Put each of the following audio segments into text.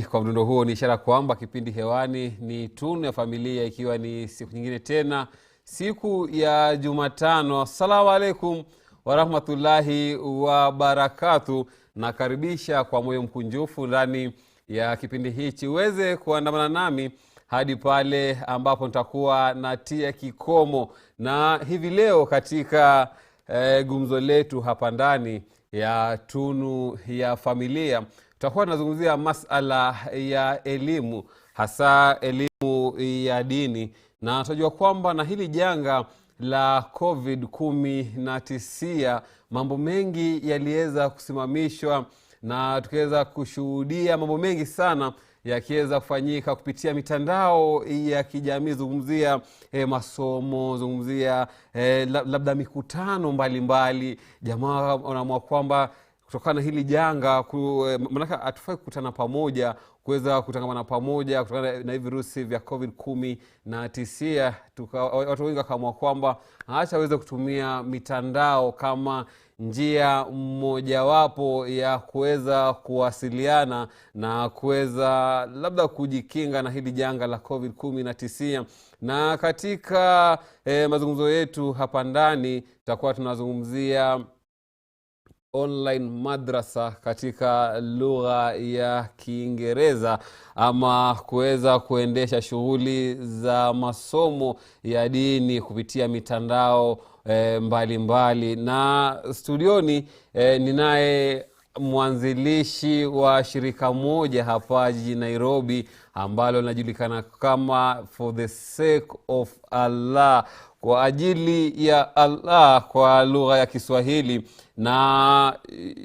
Kwa mdundo huo ni ishara kwamba kipindi hewani ni Tunu ya Familia, ikiwa ni siku nyingine tena, siku ya Jumatano. Assalamu alaikum warahmatullahi wabarakatuh. Nakaribisha kwa moyo mkunjufu ndani ya kipindi hichi uweze kuandamana nami hadi pale ambapo nitakuwa natia kikomo. Na hivi leo katika gumzo letu hapa ndani ya Tunu ya Familia tutakuwa tunazungumzia masala ya elimu, hasa elimu ya dini. Na tunajua kwamba na hili janga la COVID-19 mambo mengi yaliweza kusimamishwa, na tukaweza kushuhudia mambo mengi sana yakiweza kufanyika kupitia mitandao ya kijamii. Zungumzia masomo, zungumzia labda mikutano mbalimbali. Jamaa wanaamua kwamba kutokana hili janga, manaka hatufai kukutana pamoja, kuweza kutangamana pamoja kutokana na hivi virusi vya COVID-19. Watu wengi wakaamua kwamba acha waweze kutumia mitandao kama njia mojawapo ya kuweza kuwasiliana na kuweza labda kujikinga na hili janga la COVID-19. Na katika mazungumzo yetu hapa ndani tutakuwa tunazungumzia online madrasa katika lugha ya Kiingereza, ama kuweza kuendesha shughuli za masomo ya dini kupitia mitandao mbalimbali. Na studioni ninaye mwanzilishi wa shirika moja hapa jijini Nairobi ambalo linajulikana kama For the Sake of Allah, kwa ajili ya Allah kwa lugha ya Kiswahili. Na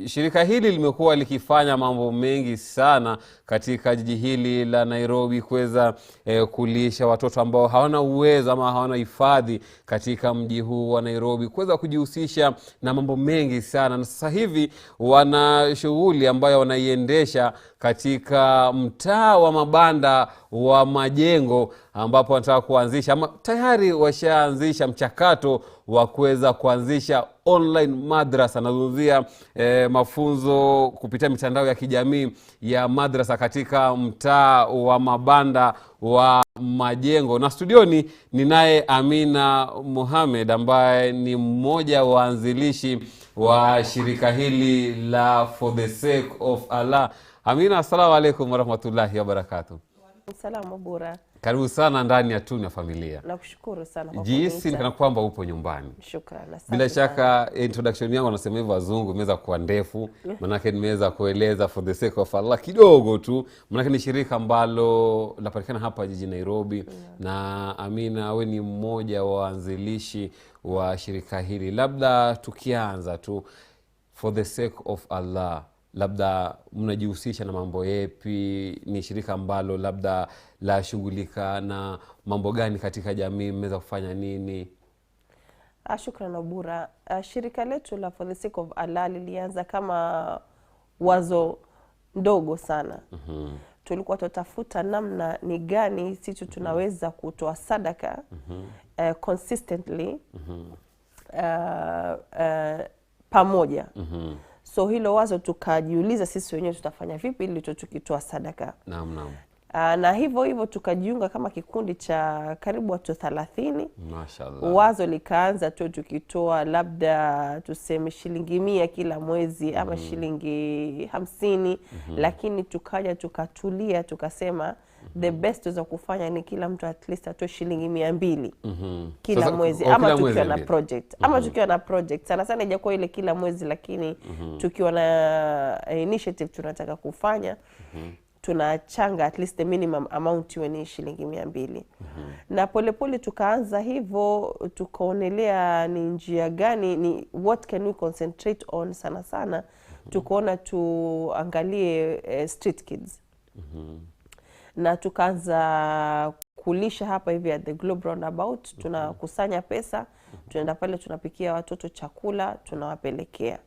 shirika hili limekuwa likifanya mambo mengi sana katika jiji hili la Nairobi, kuweza kulisha watoto ambao hawana uwezo ama hawana hifadhi katika mji huu wa Nairobi, kuweza kujihusisha na mambo mengi sana. Na sasa hivi wana shughuli ambayo wanaiendesha katika mtaa wa mabanda wa Majengo, ambapo wanataka kuanzisha ama tayari washaanzisha mchakato wa kuweza kuanzisha online madrasa. Nazungumzia mafunzo kupitia mitandao ya kijamii ya madrasa katika mtaa wa mabanda wa Majengo. Na studioni ninaye Amina Mohammed ambaye ni mmoja wa waanzilishi wa shirika hili la For the Sake of Allah. Amina, assalamu alaikum warahmatullahi wabarakatuh. Salamu Obura. Karibu sana ndani ya Tunu ya Familia. Nakushukuru sana kwa jinsi kana kwamba upo nyumbani. Shukrani. Bila shaka introduction yangu nasema hivyo wazungu imeweza kuwa ndefu, manake nimeweza kueleza For the Sake of Allah kidogo tu. Manake ni shirika ambalo linapatikana hapa jijini Nairobi. Na Amina, wewe ni mmoja wa waanzilishi wa shirika hili. Labda tukianza tu, For the Sake of Allah, labda mnajihusisha na mambo yepi? Ni shirika ambalo labda la shughulika na mambo gani katika jamii? Mmeweza kufanya nini? Shukrani Obura. Shirika letu la For the Sake of Allah lilianza kama wazo ndogo sana. Tulikuwa tutafuta namna ni gani sisi tunaweza kutoa sadaka consistently pamoja. So hilo wazo tukajiuliza sisi wenyewe tutafanya vipi ili tukitoa sadaka. Naam. Na hivyo tukajiunga kama kikundi cha karibu watu 30. Mashallah. Wazo likaanza tu tukitoa labda tuseme shilingi 100 kila mwezi ama shilingi 50. Lakini tukaja tukatulia tukasema the best za kufanya ni kila mtu at least atoe shilingi 200 kila Sasa, mwezi kila ama mwezi tukiwa na project ama tukiwa na project sana sana ijakuwa ile kila mwezi, lakini tukiwa na initiative tunataka kufanya tunachanga at least the minimum amount iwe ni shilingi 200. Na polepole tukaanza hivyo, tukaonelea ni njia gani, ni what can we concentrate on sana sana. Tukaona tuangalie street kids. Na tukaanza kulisha hapa hivi at the Globe Roundabout. Tunakusanya pesa, tunaenda pale tunapikia watoto chakula, tunawapelekea.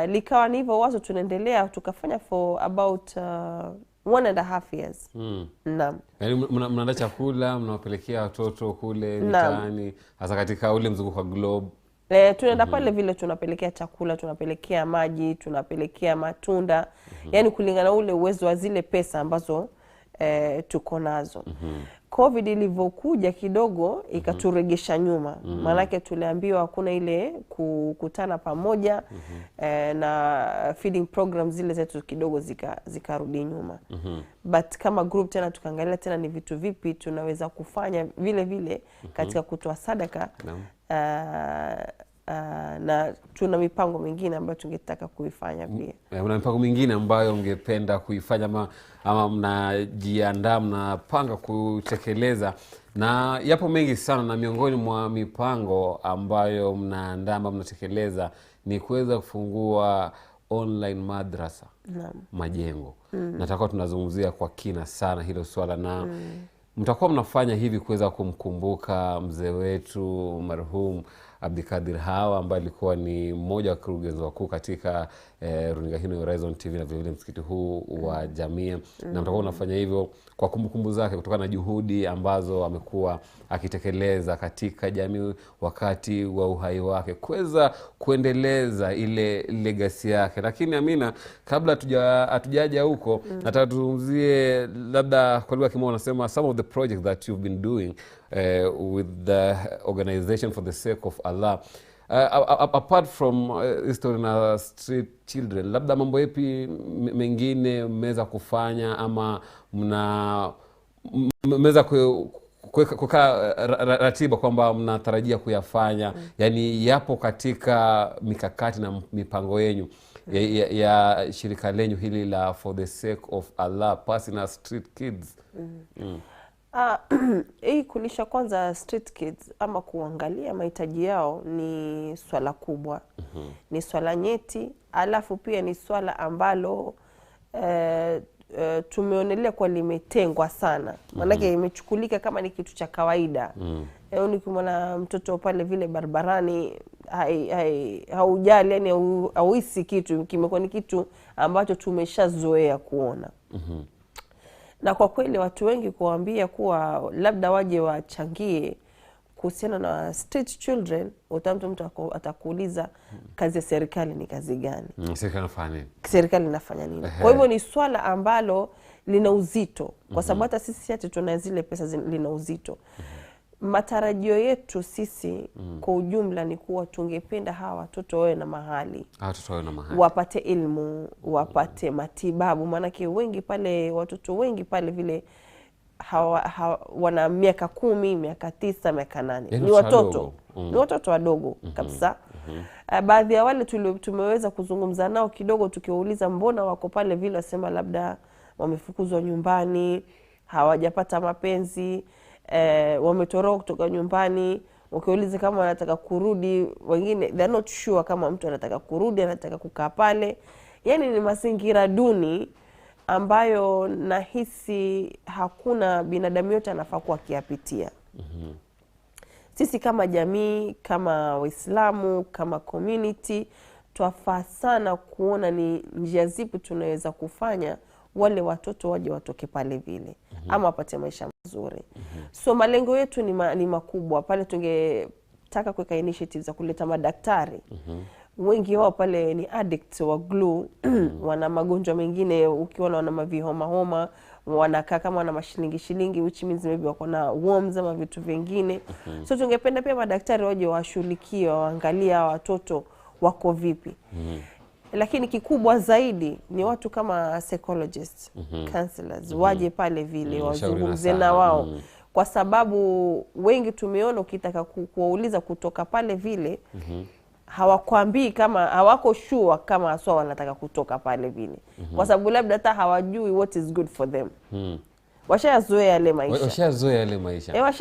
Likawa ni hivyo wazo tunaendelea, tukafanya for about 1.5 years. Naam. Yaani mnaandaa chakula, mnawapelekea watoto kule mitaani, hasa katika ule mzunguko wa globe. Tunaenda pale vile, tunapelekea chakula, tunapelekea maji, tunapelekea matunda. Yaani kulingana ule uwezo wa zile pesa ambazo tuko nazo. COVID ilivyokuja kidogo ikaturegesha nyuma. Maanake tuliambiwa hakuna ile kukutana pamoja, na feeding programs zile zetu kidogo zikarudi nyuma. But kama group tena tukaangalia tena ni vitu vipi tunaweza kufanya vile vile katika kutoa sadaka. Na tuna mipango mingine ambayo tungetaka kuifanya pia. Una mipango mingine ambayo ungependa kuifanya ama mnajiandaa, mnapanga kutekeleza? Na yapo mengi sana, na miongoni mwa mipango ambayo mnaandaa ama mnatekeleza ni kuweza kufungua online madrasa. Majengo. Nataka tunazungumzia kwa kina sana hilo swala, na mtakuwa mnafanya hivi kuweza kumkumbuka mzee wetu marhum Abdikadir Hawa, ambaye alikuwa ni mmoja wa wakurugenzi wakuu katika runinga hii HorizonTV na vile msikiti huu wa Jamia. Na mtakuwa unafanya hivyo kwa kumbukumbu zake, kutokana na juhudi ambazo amekuwa akitekeleza katika jamii wakati wa uhai wake, kuweza kuendeleza ile legacy yake. Lakini Amina, kabla hatujaja huko, nataka tuzungumzie labda kwa lugha kimombo wanasema some of the projects that you've been doing with the organization for the sake of Allah. Apart from history na street children, labda mambo yapi mengine mmeweza kufanya ama mmeweza kuweka ratiba kwamba mnatarajia kuyafanya? Yani yapo katika mikakati na mipango yenu ya shirika lenyu hili la for the sake of Allah passing street kids? Hii kulisha kwanza street kids ama kuangalia mahitaji yao ni swala kubwa. Ni swala nyeti, alafu pia ni swala ambalo tumeonelea kwa limetengwa sana. Maanake imechukulika kama ni kitu cha kawaida. Ukimwona mtoto pale vile barabarani haujali, yani hauhisi kitu, kimekuwa ni kitu ambacho tumeshazoea kuona. Na kwa kweli watu wengi kuambia kuwa labda waje wachangie kuhusiana na street children, mtu atakuuliza kazi ya serikali ni kazi gani? Serikali inafanya nini? Kwa hivyo ni swala ambalo lina uzito, kwa sababu hata sisi ati tuna zile pesa lina uzito. Matarajio yetu sisi kwa ujumla ni kuwa tungependa hawa watoto wawe na mahali, wapate ilmu, wapate matibabu. Maanake wengi pale, watoto wengi pale vile wana miaka 10, miaka 9, miaka 8. Ni watoto ni watoto wadogo kabisa. Baadhi ya wale tumeweza kuzungumza nao kidogo, tukiwauliza mbona wako pale vile, wasema labda wamefukuzwa nyumbani, hawajapata mapenzi, wametoroka kutoka nyumbani. Ukiuliza kama wanataka kurudi, wengine they're not sure kama mtu anataka kurudi, anataka kukaa pale. Yani ni mazingira duni ambayo nahisi hakuna binadamu yote anafaa kuwa akiyapitia. Sisi kama jamii, kama Waislamu, kama community, twafaa sana kuona ni njia zipi tunaweza kufanya wale watoto waje watoke pale vile, ama wapate maisha mazuri. So malengo yetu ni makubwa. Pale tungetaka kuweka initiatives za kuleta madaktari. Wengi wao pale ni addicts wa glue. Wana magonjwa mengine, ukiona wana mavihoma, wanakaa kama wana mashilingi, which means maybe wako na worms ama vitu vingine. So tungependa pia madaktari waje washughulikie, waangalie watoto wako vipi. Lakini kikubwa zaidi ni watu kama psychologists, counselors, waje pale vile wazungumze na wao. Kwa sababu wengi tumeona ukitaka kuwauliza kutoka pale vile, hawakwambii kama, hawako sure kama aswa wanataka kutoka pale vile. Kwa sababu labda hata hawajui what is good for them. Washazoea yale maisha.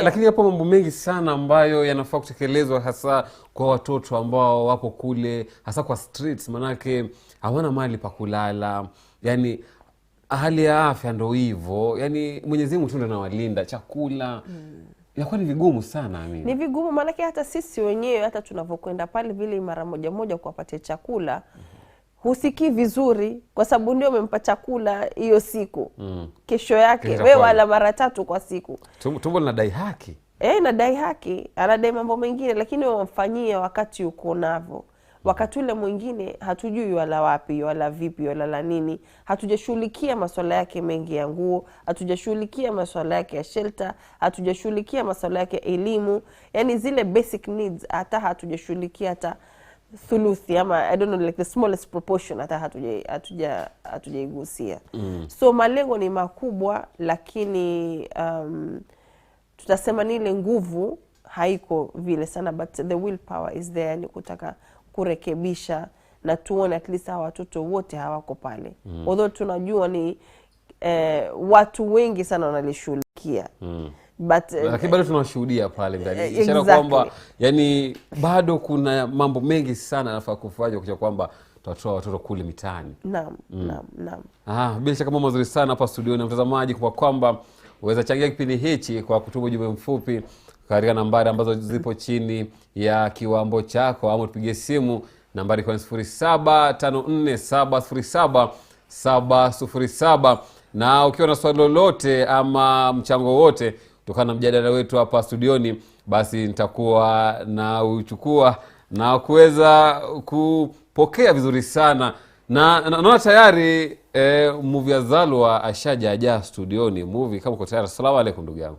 Lakini hapo mambo mengi sana ambayo yanafaa kutekelezwa, hasa kwa watoto ambao wapo kule, hasa kwa streets. Manake hawana mahali pa kulala, yani hali ya afya ndo hivyo. Yani Mwenyezi Mungu tu ndo anawalinda, chakula inakuwa ni vigumu sana. Ni vigumu, manake hata sisi wenyewe hata tunavyokwenda pale vile mara moja kuwapatia chakula, husikii vizuri kwa sababu ndio umempa chakula hiyo siku. Kesho yake wewe wala mara 3 kwa siku. Tumbo linadai haki. Nadai haki, anadai mambo mengine, lakini wamfanyia wakati uko navyo. Wakati ule mwingine hatujui wala wapi, wala vipi, wala la nini. Hatujashughulikia masuala yake mengi ya nguo, hatujashughulikia masuala yake ya shelter, hatujashughulikia masuala yake ya elimu. Yani zile basic needs hata hatujashughulikia hata thuluthi, ama I don't know, like the smallest proportion hata hatujaigusia. So malengo ni makubwa, lakini tutasema ni ile nguvu haiko vile sana, but the willpower is there, ni kutaka kurekebisha na tuone at least hawa watoto wote hawako pale. Although tunajua ni watu wengi sana wanalishughulikia. But lakini bado tunashuhudia pale ndani. Ishara kwamba yani bado kuna mambo mengi sana yanafaa kufanywa kwa kwamba tutatoa watoto kule mitaani. Naam. Bila shaka mambo mazuri sana hapa studio. Na mtazamaji, kwa kwamba uweza changia kipindi hichi kwa kutuma ujumbe mfupi katika nambari ambazo zipo chini ya kiwambo chako, ama tupigie simu nambari kwa 0754707707. Na ukiwa na swali lolote ama mchango wote kutokana na mjadala wetu hapa studioni, basi nitakuwa na uchukua na kuweza kupokea vizuri sana. Na naona tayari Movie Azalwa ashajaja studioni. Movie, kama uko tayari. Asalamu alaykum ndugu yangu.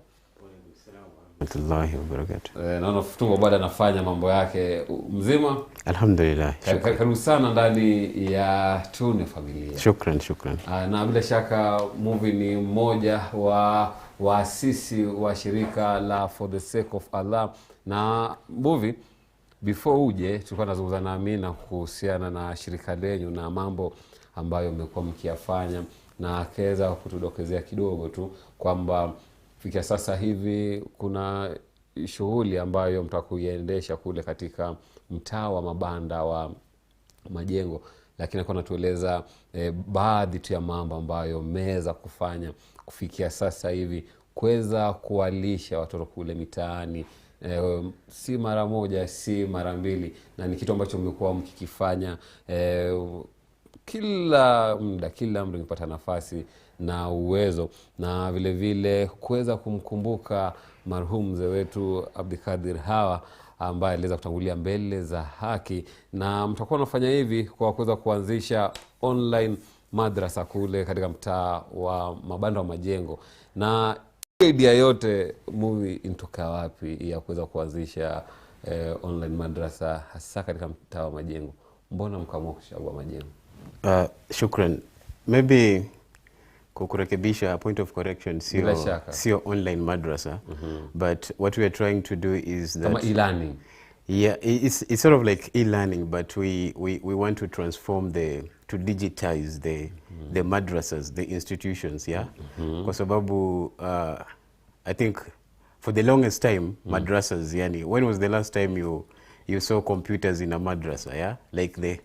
Warahmatullahi wabarakatuh. Naona Tumbo bado anafanya mambo yake mzima. Alhamdulillah. Karibu sana ndani ya Tunu Familia. Shukran. Na bila shaka Movie ni mmoja wa waasisi wa shirika la For the Sake of Allah. Na Movie, before uje tulikuwa tunazungumza na Amina kuhusiana na shirika lenyu na mambo ambayo mmekuwa mkiyafanya, na akaweza kutudokezea kidogo tu kwamba fikia sasa hivi kuna shughuli ambayo mtakuiendesha kule katika mtaa wa mabanda wa Majengo, lakini alikuwa anatueleza baadhi tu ya mambo ambayo mmeweza kufanya kufikia sasa hivi kuweza kuwalisha watoto kule mitaani. Si mara moja, si mara mbili, na ni kitu ambacho mmekuwa mkikifanya kila muda mkipata nafasi na uwezo, na vile vile kuweza kumkumbuka marhumu mzee wetu Abdikadir Hawa ambaye aliweza kutangulia mbele za haki. Na mtakuwa nafanya hivi kwa kuweza kuanzisha online madrasa kule katika mtaa wa mabanda wa Majengo. Na idea yote Movie intoka wapi ya kuweza kuanzisha online madrasa hasa katika mtaa wa Majengo? Mbona mkaamua kuchagua Majengo? Shukran. Maybe kukurekebisha, point of correction, sio online madrasa. But what we are trying to do is that kama e-learning. Yeah, it's sort of like e-learning, but we want to transform to digitize the madrasas, the institutions, yeah? Kwa sababu I think for the longest time madrasas, yani, when was the last time you saw computers in a madrasa, yeah? Like they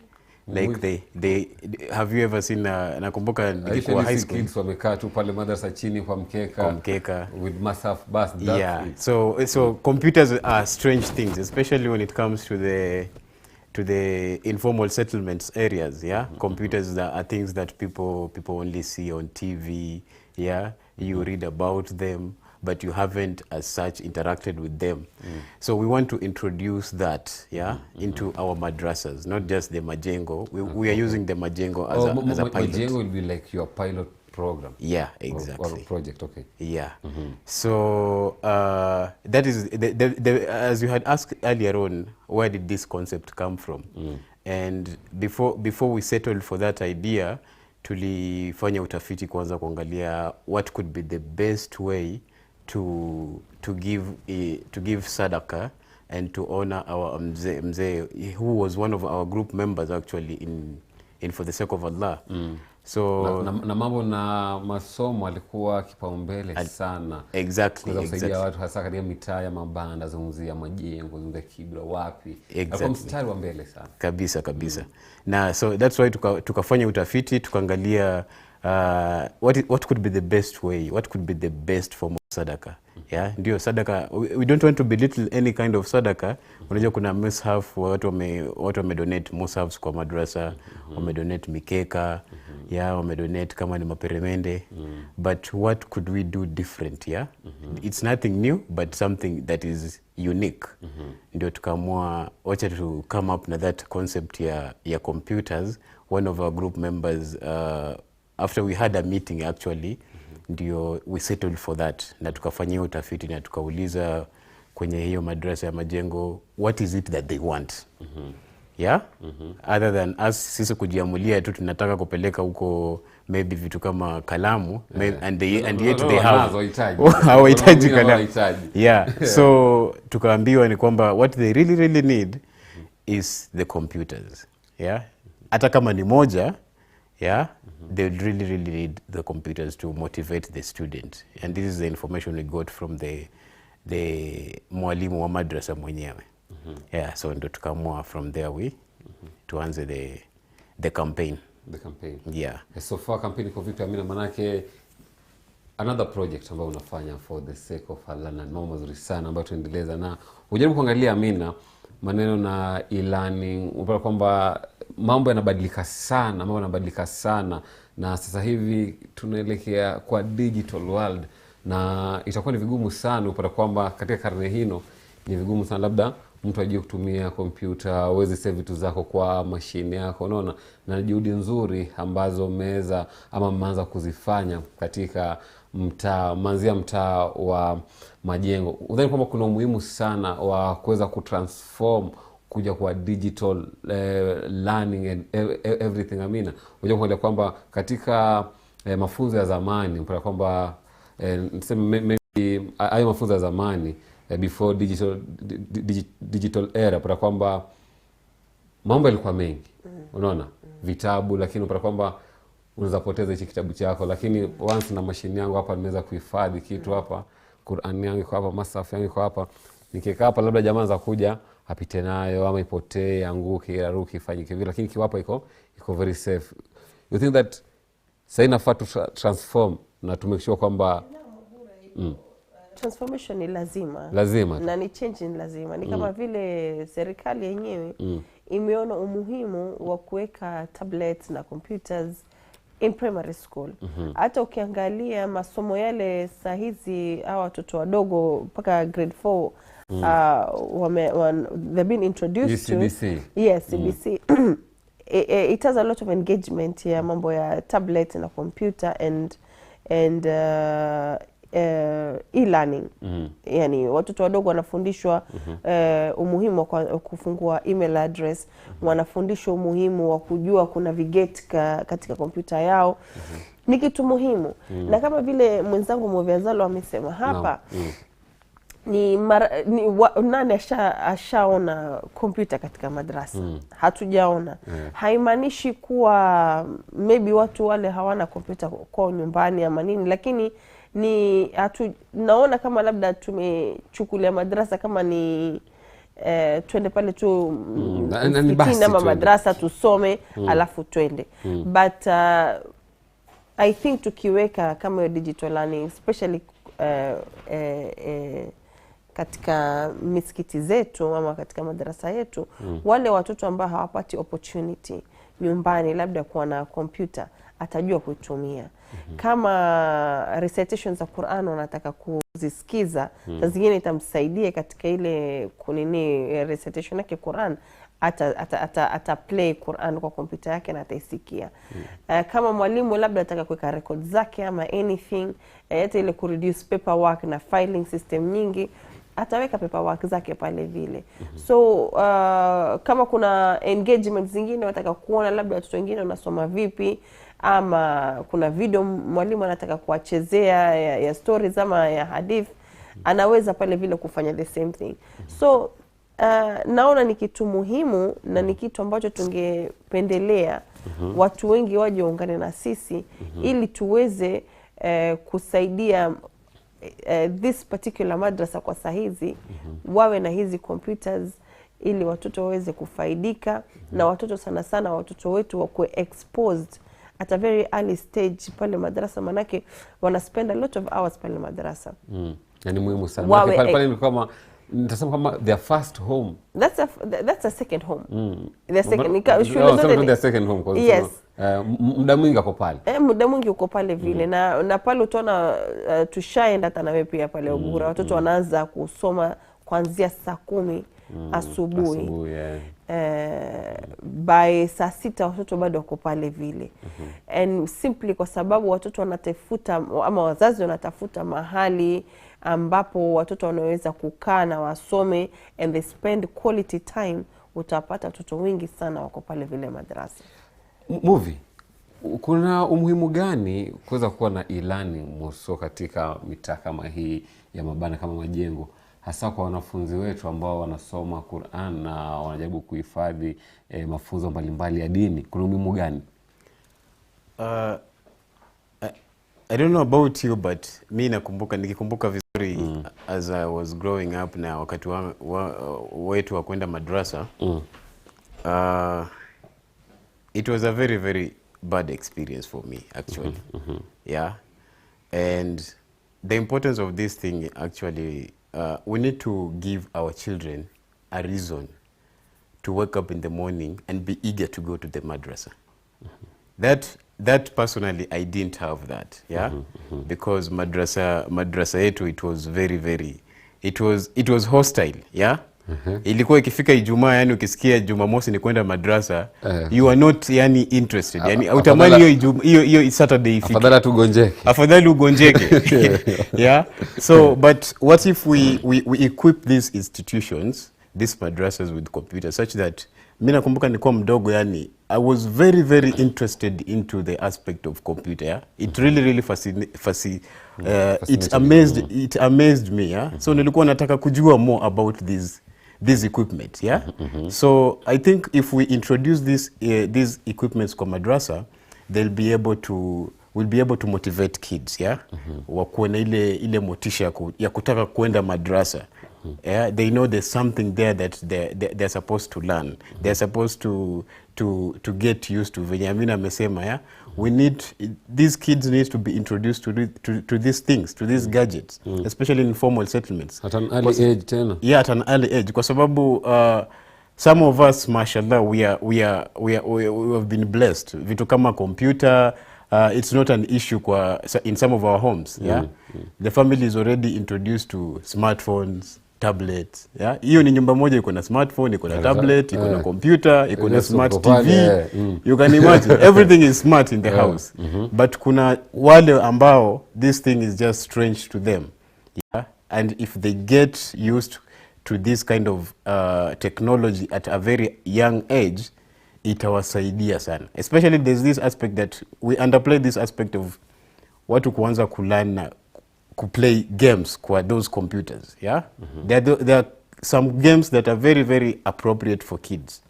have you ever seen nakumbuka nilikuwa high school kids wamekaa tu pale madrasa chini kwa mkeka with massive bus. Yeah, so computers are strange things, especially when it comes to the informal settlements areas, yeah? Computers are things that people only see on TV, yeah? You read about them, but you haven't as such interacted with them. So we want to introduce that, yeah, into our madrasas, not just the Majengo. We are using the Majengo as a pilot. Majengo will be like your pilot program. Yeah, exactly. Or project, okay. Yeah. So that is as you had asked earlier on, where did this concept come from? And before we settled for that idea, tulifanya utafiti kwanza kuangalia what could be the best way to give sadaka and to honor our mzee who was one of our group members actually in For the Sake of Allah. So na mambo na masomo alikuwa kipaumbele sana. Exactly. Kusaidia watu hasa katika mitaa ya mabanda, zungumzia Majengo, zungumzia Kibra, wapi. Exactly. Mstari wa mbele sana. Kabisa. Na so that's why tukafanya utafiti, tukaangalia what could be the best way, what could be the best form of sadaka. Yeah, ndio sadaka. We don't want to belittle any kind of sadaka. Unajua kuna mushaf, watu wamedonate mushafs kwa madrasa, wamedonate mikeka, wamedonate kama ni maperemende. But what could we do different? It's nothing new, but something that is unique. Ndio tukamua wacha to come up na that concept ya computers. One of our group members, after we had a meeting actually, ndio we settled for that, na tukafanyia utafiti na tukauliza kwenye hiyo madrasa ya majengo, what is it that they want? Other than us sisi kujiamulia tu tunataka kupeleka huko maybe vitu kama kalamu, and yet they have hawahitaji kalamu. So tukaambiwa ni kwamba what they really need is the computers. Hata kama ni moja, they really need the computers to motivate the student. And this is the information we got from the mwalimu wa madrasa mwenyewe. So ndo tukamua from there we tuanze the campaign. The campaign. So far campaign iko vipi Amina? Manake another project ambayo unafanya for the sake of Allah na mambo mazuri sana ambayo tuendeleza, na ujaribu kuangalia Amina maneno na e-learning, unapata kwamba mambo yanabadilika sana, na sasa hivi tunaelekea kwa digital world, na itakuwa ni vigumu sana upata kwamba katika karne hino ni vigumu sana labda mtu ajue kutumia kompyuta, uweze save vitu zako kwa mashine yako, unaona, na juhudi nzuri ambazo mmeanza kuzifanya katika mtaa wa majengo. Udhani kwamba kuna umuhimu sana wa kuweza kutransform kuja kwa digital learning and everything Amina? Unajua kuangalia kwamba katika mafunzo ya zamani mpaka kwamba niseme hayo mafunzo ya zamani before digital era, pata kwamba mambo yalikuwa mengi, unaona, vitabu, lakini pata kwamba unaweza poteza hichi kitabu chako, lakini once na mashine yangu hapa nimeweza kuhifadhi kitu hapa, Qur'an yangu iko hapa, masafu yangu iko hapa, nikikaa hapa labda jamaa za kuja apite nayo ama ipotee, anguke, raruki, ifanyike vile, lakini kiwapo iko very safe. You think that sasa inafaa to transform na to make sure kwamba transformation ni lazima na ni change ni lazima, ni kama vile serikali yenyewe imeona umuhimu wa kuweka tablets na computers in primary school. Hata ukiangalia masomo yale saa hizi hawa watoto wadogo mpaka grade 4 they've been introduced CBC. CBC. It has a lot of engagement ya mambo ya tablet na computer and e-learning. Yani watoto wadogo wanafundishwa umuhimu wa kufungua email address, wanafundishwa umuhimu wa kujua kuna vigeti katika kompyuta yao. Ni kitu muhimu. Na kama vile mwenzangu Moviazalo amesema hapa, nani ashaona kompyuta katika madrasa? Hatujaona. Haimaanishi kuwa maybe watu wale hawana kompyuta kwa nyumbani ama nini, lakini naona kama labda tumechukulia madrasa kama ni twende pale tu msikitini ama madrasa tusome alafu twende. But I think tukiweka kama yo digital learning, especially katika misikiti zetu ama katika madrasa yetu, wale watoto ambao hawapati opportunity nyumbani labda kuwa na kompyuta, atajua kuitumia. Kama recitations za Qur'an wanataka kuzisikiza, saa zingine itamsaidia katika ile kunini recitation yake Qur'an, ata play Qur'an kwa kompyuta yake na ataisikia. Kama mwalimu labda ataka kuweka record zake ama anything, hata ile kureduce paperwork na filing system nyingi, ataweka paperwork zake pale vile. So kama kuna engagement zingine wataka kuona labda watoto wengine wanasoma vipi, ama kuna video mwalimu anataka kuwachezea ya stories ama ya hadith, anaweza pale vile kufanya the same thing. So naona ni kitu muhimu na ni kitu ambacho tungependelea watu wengi waje waungane na sisi ili tuweze kusaidia this particular madrasa kwa sahizi wawe na hizi computers ili watoto waweze kufaidika, na watoto sana sana watoto wetu wakuwe exposed at a very early stage pale madrasa, manake wana spend a lot of hours pale madrasa. Yani muhimu sana. Pale ni kama nitasema kama their first home. That's a second home. The second home kwa yes. Muda mwingi uko pale. Muda mwingi uko pale vile na pale utaona tushaenda hata nawe pia pale Obura. Watoto wanaanza kusoma kuanzia saa 10 asubuhi. By saa 6 watoto bado wako pale vile. And simply kwa sababu watoto wanatafuta ama wazazi wanatafuta mahali ambapo watoto wanaweza kukaa na wasome and they spend quality time, utapata watoto wengi sana wako pale vile madrasa. Movie, kuna umuhimu gani kuweza kuwa na ilani moso katika mitaa kama hii ya mabana kama majengo, hasa kwa wanafunzi wetu ambao wanasoma Qur'an na wanajaribu kuhifadhi mafunzo mbalimbali ya dini? Kuna umuhimu gani? I don't know about you, but mimi nikikumbuka vizuri as I was growing up na wakati wetu wa kwenda madrasa, it was a very very bad experience for me actually. Yeah, and the importance of this thing actually, we need to give our children a reason to wake up in the morning and be eager to go to the madrasa. That personally I didn't have that, yeah, because madrasa yetu, it was very very, it was hostile, yeah. Ilikuwa ikifika Ijumaa, yani ukisikia Jumamosi ni kwenda madrasa, you are not yani interested, yani utamani hiyo Saturday ifike, afadhali ugonjeke. Yeah, so but what if we equip these institutions, these madrasas, with computers such that, mimi nakumbuka nilikuwa mdogo, yani I was very very interested into the aspect of computer, yeah? It really it amazed me, yeah? So nilikuwa nataka kujua more about this equipment, yeah? So I think if we introduce these equipments kwa madrasa, we'll be able to motivate kids, yeah? Wakuwe na ile motisha ya kutaka kwenda madrasa. Yeah, they know there's something there that they're supposed to learn. They're supposed to get used to. Venyamina amesema, yeah, these kids need to be introduced to these things, to these gadgets, especially in formal settlements. At an early age tena. Yeah, at an early age. Kwa sababu some of us, mashallah, we have been blessed. Vitu kama computer, it's not an issue in some of our homes, yeah. The family is already introduced to smartphones, tablets, yeah. Hiyo ni nyumba moja iko na smartphone, iko na tablet, iko na computer, iko na smart TV. You can imagine everything is smart in the house. But kuna wale ambao this thing is just strange to them, yeah. And if they get used to this kind of technology at a very young age, itawasaidia sana. Especially there's this aspect that we underplay, this aspect of watu kuanza kulearn na kuplay games kwa those computers, yeah. There are some games that are very very appropriate for kids.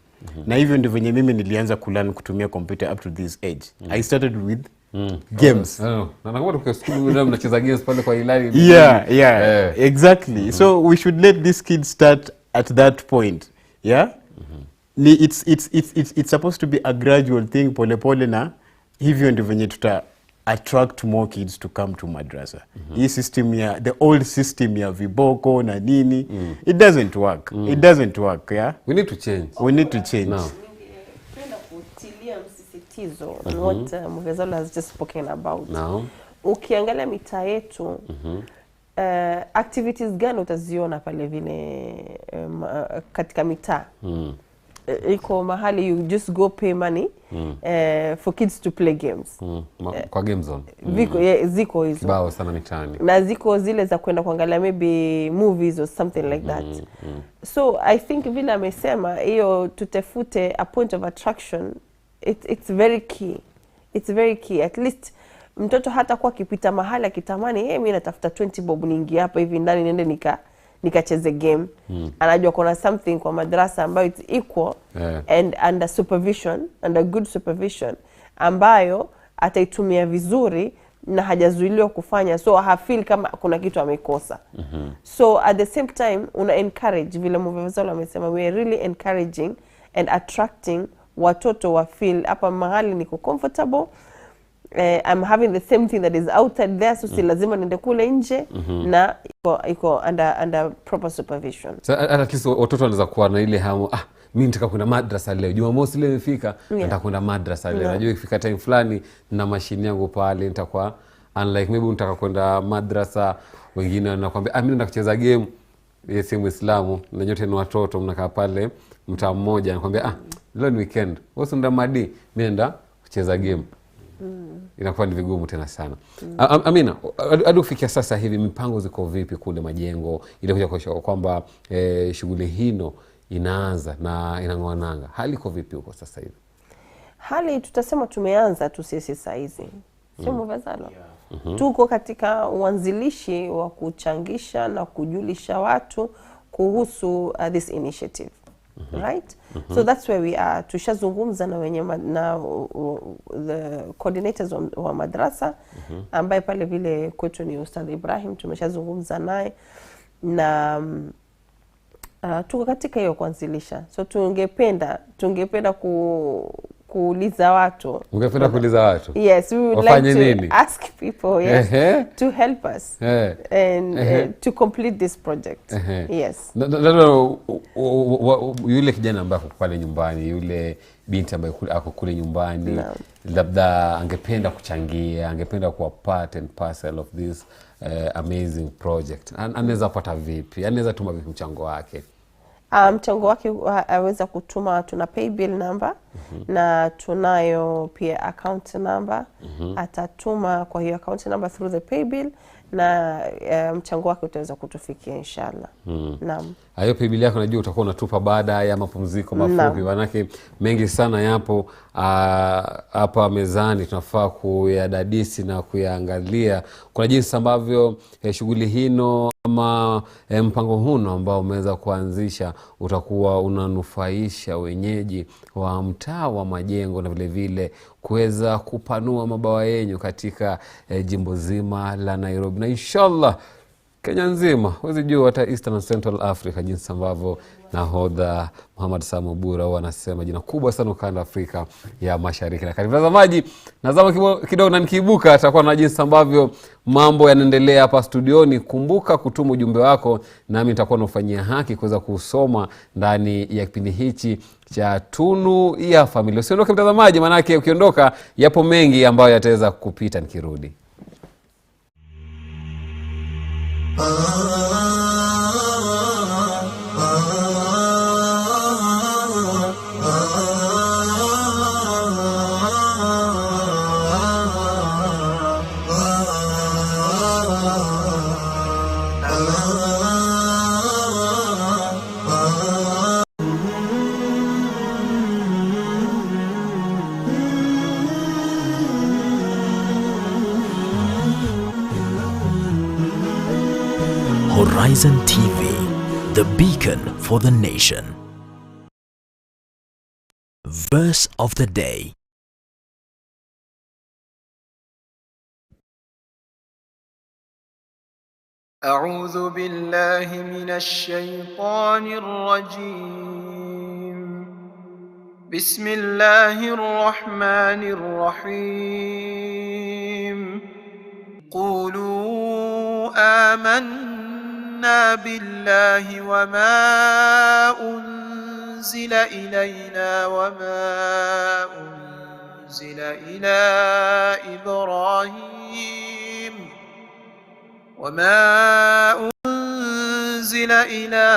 Na hivyo ndivyo venye mimi nilianza kulearn kutumia computer up to this age. I started with games. Na nakumbuka tukiwa school mnacheza games pale kwa ilani. Yeah, exactly. So we should let these kids start at that point, yeah. It's supposed to be a gradual thing, pole pole, na hivyo ndivyo venye tuta attract more kids to come to madrasa. Hii system the old system ya viboko na nini, it doesn't work. It doesn't work, yeah. We need to change. Now, ningependa kutilia msisitizo what Mufezalo has just spoken about. Now, ukiangalia mitaa yetu, activities gani utaziona pale vile katika mitaa? Iko mahali you just go pay money for kids to play games. Kwa game zone. Ziko hizo. Kibao sana mitaani. Na ziko zile za kwenda kuangalia maybe movies or something like that. So I think vile amesema hiyo tutafute a point of attraction, it's very key. It's very key. At least mtoto hata kwa kipita mahali akitamani, mimi natafuta 20 bob niingie hapa hivi ndani niende nikacheze game. Anajua kuna something kwa madrasa ambayo it's equal and under supervision, under good supervision, ambayo ataitumia vizuri na hajazuiliwa kufanya, so hafeel kama kuna kitu amekosa. So at the same time una encourage, vile Mufezalo amesema, we are really encouraging and attracting watoto wa feel hapa mahali niko comfortable, I'm having the same thing that is outside there, so si lazima niende kule nje, na iko under proper supervision. So at least watoto wanaweza kuwa na ile hamu, mimi nitaka kwenda madrasa leo, Jumamosi leo imefika, nataka kwenda madrasa leo. Najua ikifika time fulani na mashine yangu pale nitakuwa, unlike maybe unataka kwenda madrasa, wengine wanakuambia mimi nataka kucheza game. Yeye si Muislamu na nyote ni watoto, mnakaa pale mtaa mmoja, anakuambia leo ni weekend, wewe unaenda madi, mimi naenda kucheza game. Inakuwa ni vigumu tena sana. Amina, hadi kufikia sasa hivi mipango ziko vipi kule Majengo ili kuja kuhakikisha kwamba shughuli hino inaanza na inang'oa nanga? Hali iko vipi huko sasa hivi? Hali tutasema tumeanza tu sisi saa hizi. Sio mvezalo. Tuko katika uanzilishi wa kuchangisha na kujulisha watu kuhusu this initiative. Right? So that's where we are. Tushazungumza na wenye na the coordinators wa madrasa, ambaye pale vile kwetu ni Ustadh Ibrahim, tumeshazungumza naye na tuko katika hiyo kuanzilisha. So tungependa kuuliza watu. Ungependa kuuliza watu? Yes, we would like to ask people, yes, to help us and to complete this project. Yes. Yule kijana ambaye ako pale nyumbani, yule binti ambaye ako kule nyumbani, labda angependa kuchangia, angependa kuwa part and parcel of this amazing project, anaweza pata vipi? Anaweza tuma vipi mchango wake? Mchango wake aweza kutuma, tuna pay bill number na tunayo pia account number. Atatuma kwa hiyo account number through the pay bill na mchango wake utaweza kutufikia inshallah. Naam. Hayo pay bill yako najua utakuwa unatupa baada ya mapumziko mafupi, manake mengi sana yapo hapa mezani, tunafaa kuyadadisi na kuyaangalia kuna jinsi ambavyo shughuli hino ama mpango huno ambao umeweza kuanzisha utakuwa unanufaisha wenyeji wa mtaa wa Majengo na vile vile kuweza kupanua mabawa yenyu katika jimbo zima la Nairobi na inshallah Kenya nzima. Huwezi jua hata Eastern and Central Africa jinsi ambavyo nahodha Mohammed Obura wanasema jina kubwa sana ukanda Afrika ya Mashariki na Kati. Mtazamaji, nazama kidogo na nikiibuka atakuwa na jinsi ambavyo mambo yanaendelea hapa studioni. Kumbuka kutuma ujumbe wako nami nitakuwa nafanyia haki kuweza kusoma ndani ya kipindi hichi cha Tunu ya Familia. Usiondoke mtazamaji, manake ukiondoka yapo mengi ambayo yataweza kupita nikirudi. Horizon TV, the beacon for the nation. Verse of the day. أعوذ بالله من الشيطان الرجيم. بسم الله الرحمن الرحيم. قولوا آمنا بالله وما أنزل إلينا وما أنزل إلى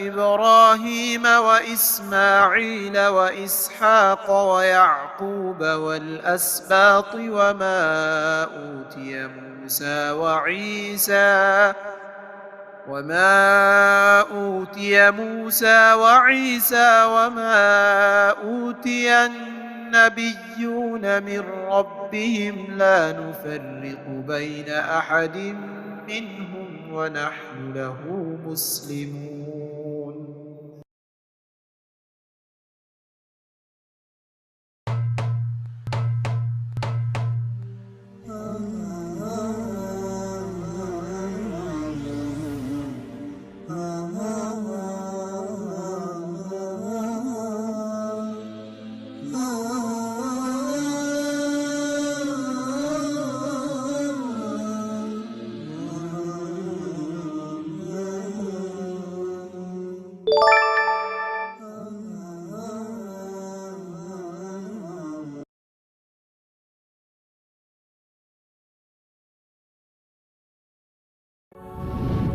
إبراهيم وإسماعيل وإسحاق ويعقوب والأسباط وما أوتي موسى وعيسى وما أوتي النبيون من ربهم لا نفرق بين أحد منهم ونحن له مسلمون.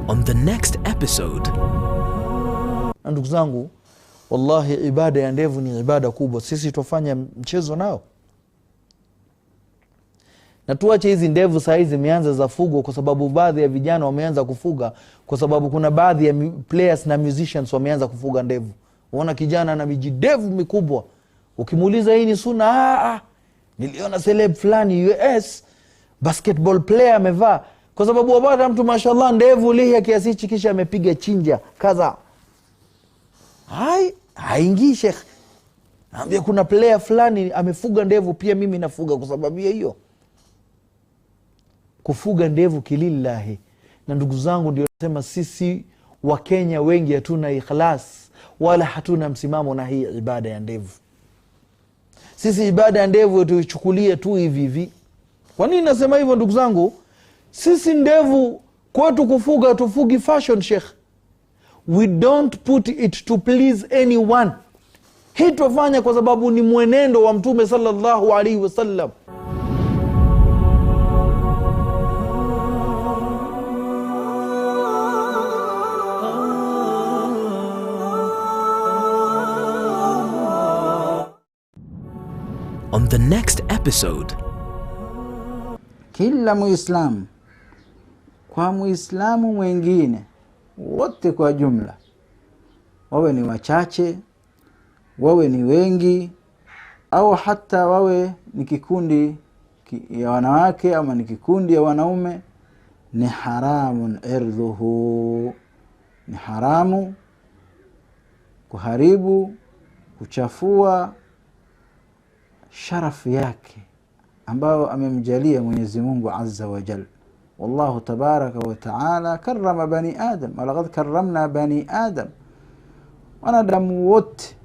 on the next episode. Ndugu zangu, wallahi ibada ya ndevu ni ibada kubwa. Sisi tufanya mchezo nao. Na tuache hizi ndevu saa hizi zimeanza za fugo, kwa sababu baadhi ya vijana wameanza kufuga, kwa sababu kuna baadhi ya players na musicians wameanza kufuga ndevu. Unaona kijana na mijidevu mikubwa, ukimuuliza hii ni sunna, niliona celeb fulani US basketball player amevaa, kwa sababu wapata mtu mashallah ndevu lihya kiasi hichi kisha amepiga chinja kaza. Haingii Sheikh. Naambia kuna player fulani amefuga ndevu, pia mimi nafuga kwa sababu hiyo. Kufuga ndevu kilillahi. Na ndugu zangu, ndio nasema sisi wa Kenya wengi hatuna ikhlas wala hatuna msimamo na hii ibada ya ndevu. Sisi ibada ya ndevu tuichukulie tu hivi hivi. Kwa nini nasema hivyo ndugu zangu? Sisi ndevu kwetu kufuga, tufugi fashion Sheikh. We don't put it to please anyone. Hii tufanya kwa sababu ni mwenendo wa Mtume sallallahu alaihi wasallam. On the next episode. Kila Muislamu kwa Muislamu mwingine wote kwa jumla, wawe ni wachache, wawe ni wengi, au hata wawe ni kikundi ya wanawake ama ni kikundi ya wanaume, ni haramun irdhuhu, ni haramu kuharibu, kuchafua sharafu yake ambao amemjalia Mwenyezi Mungu Azza wa Jalla. Wallahu tabaraka wa taala karrama bani Adam, walaqad karramna bani Adam. Wanadamu wote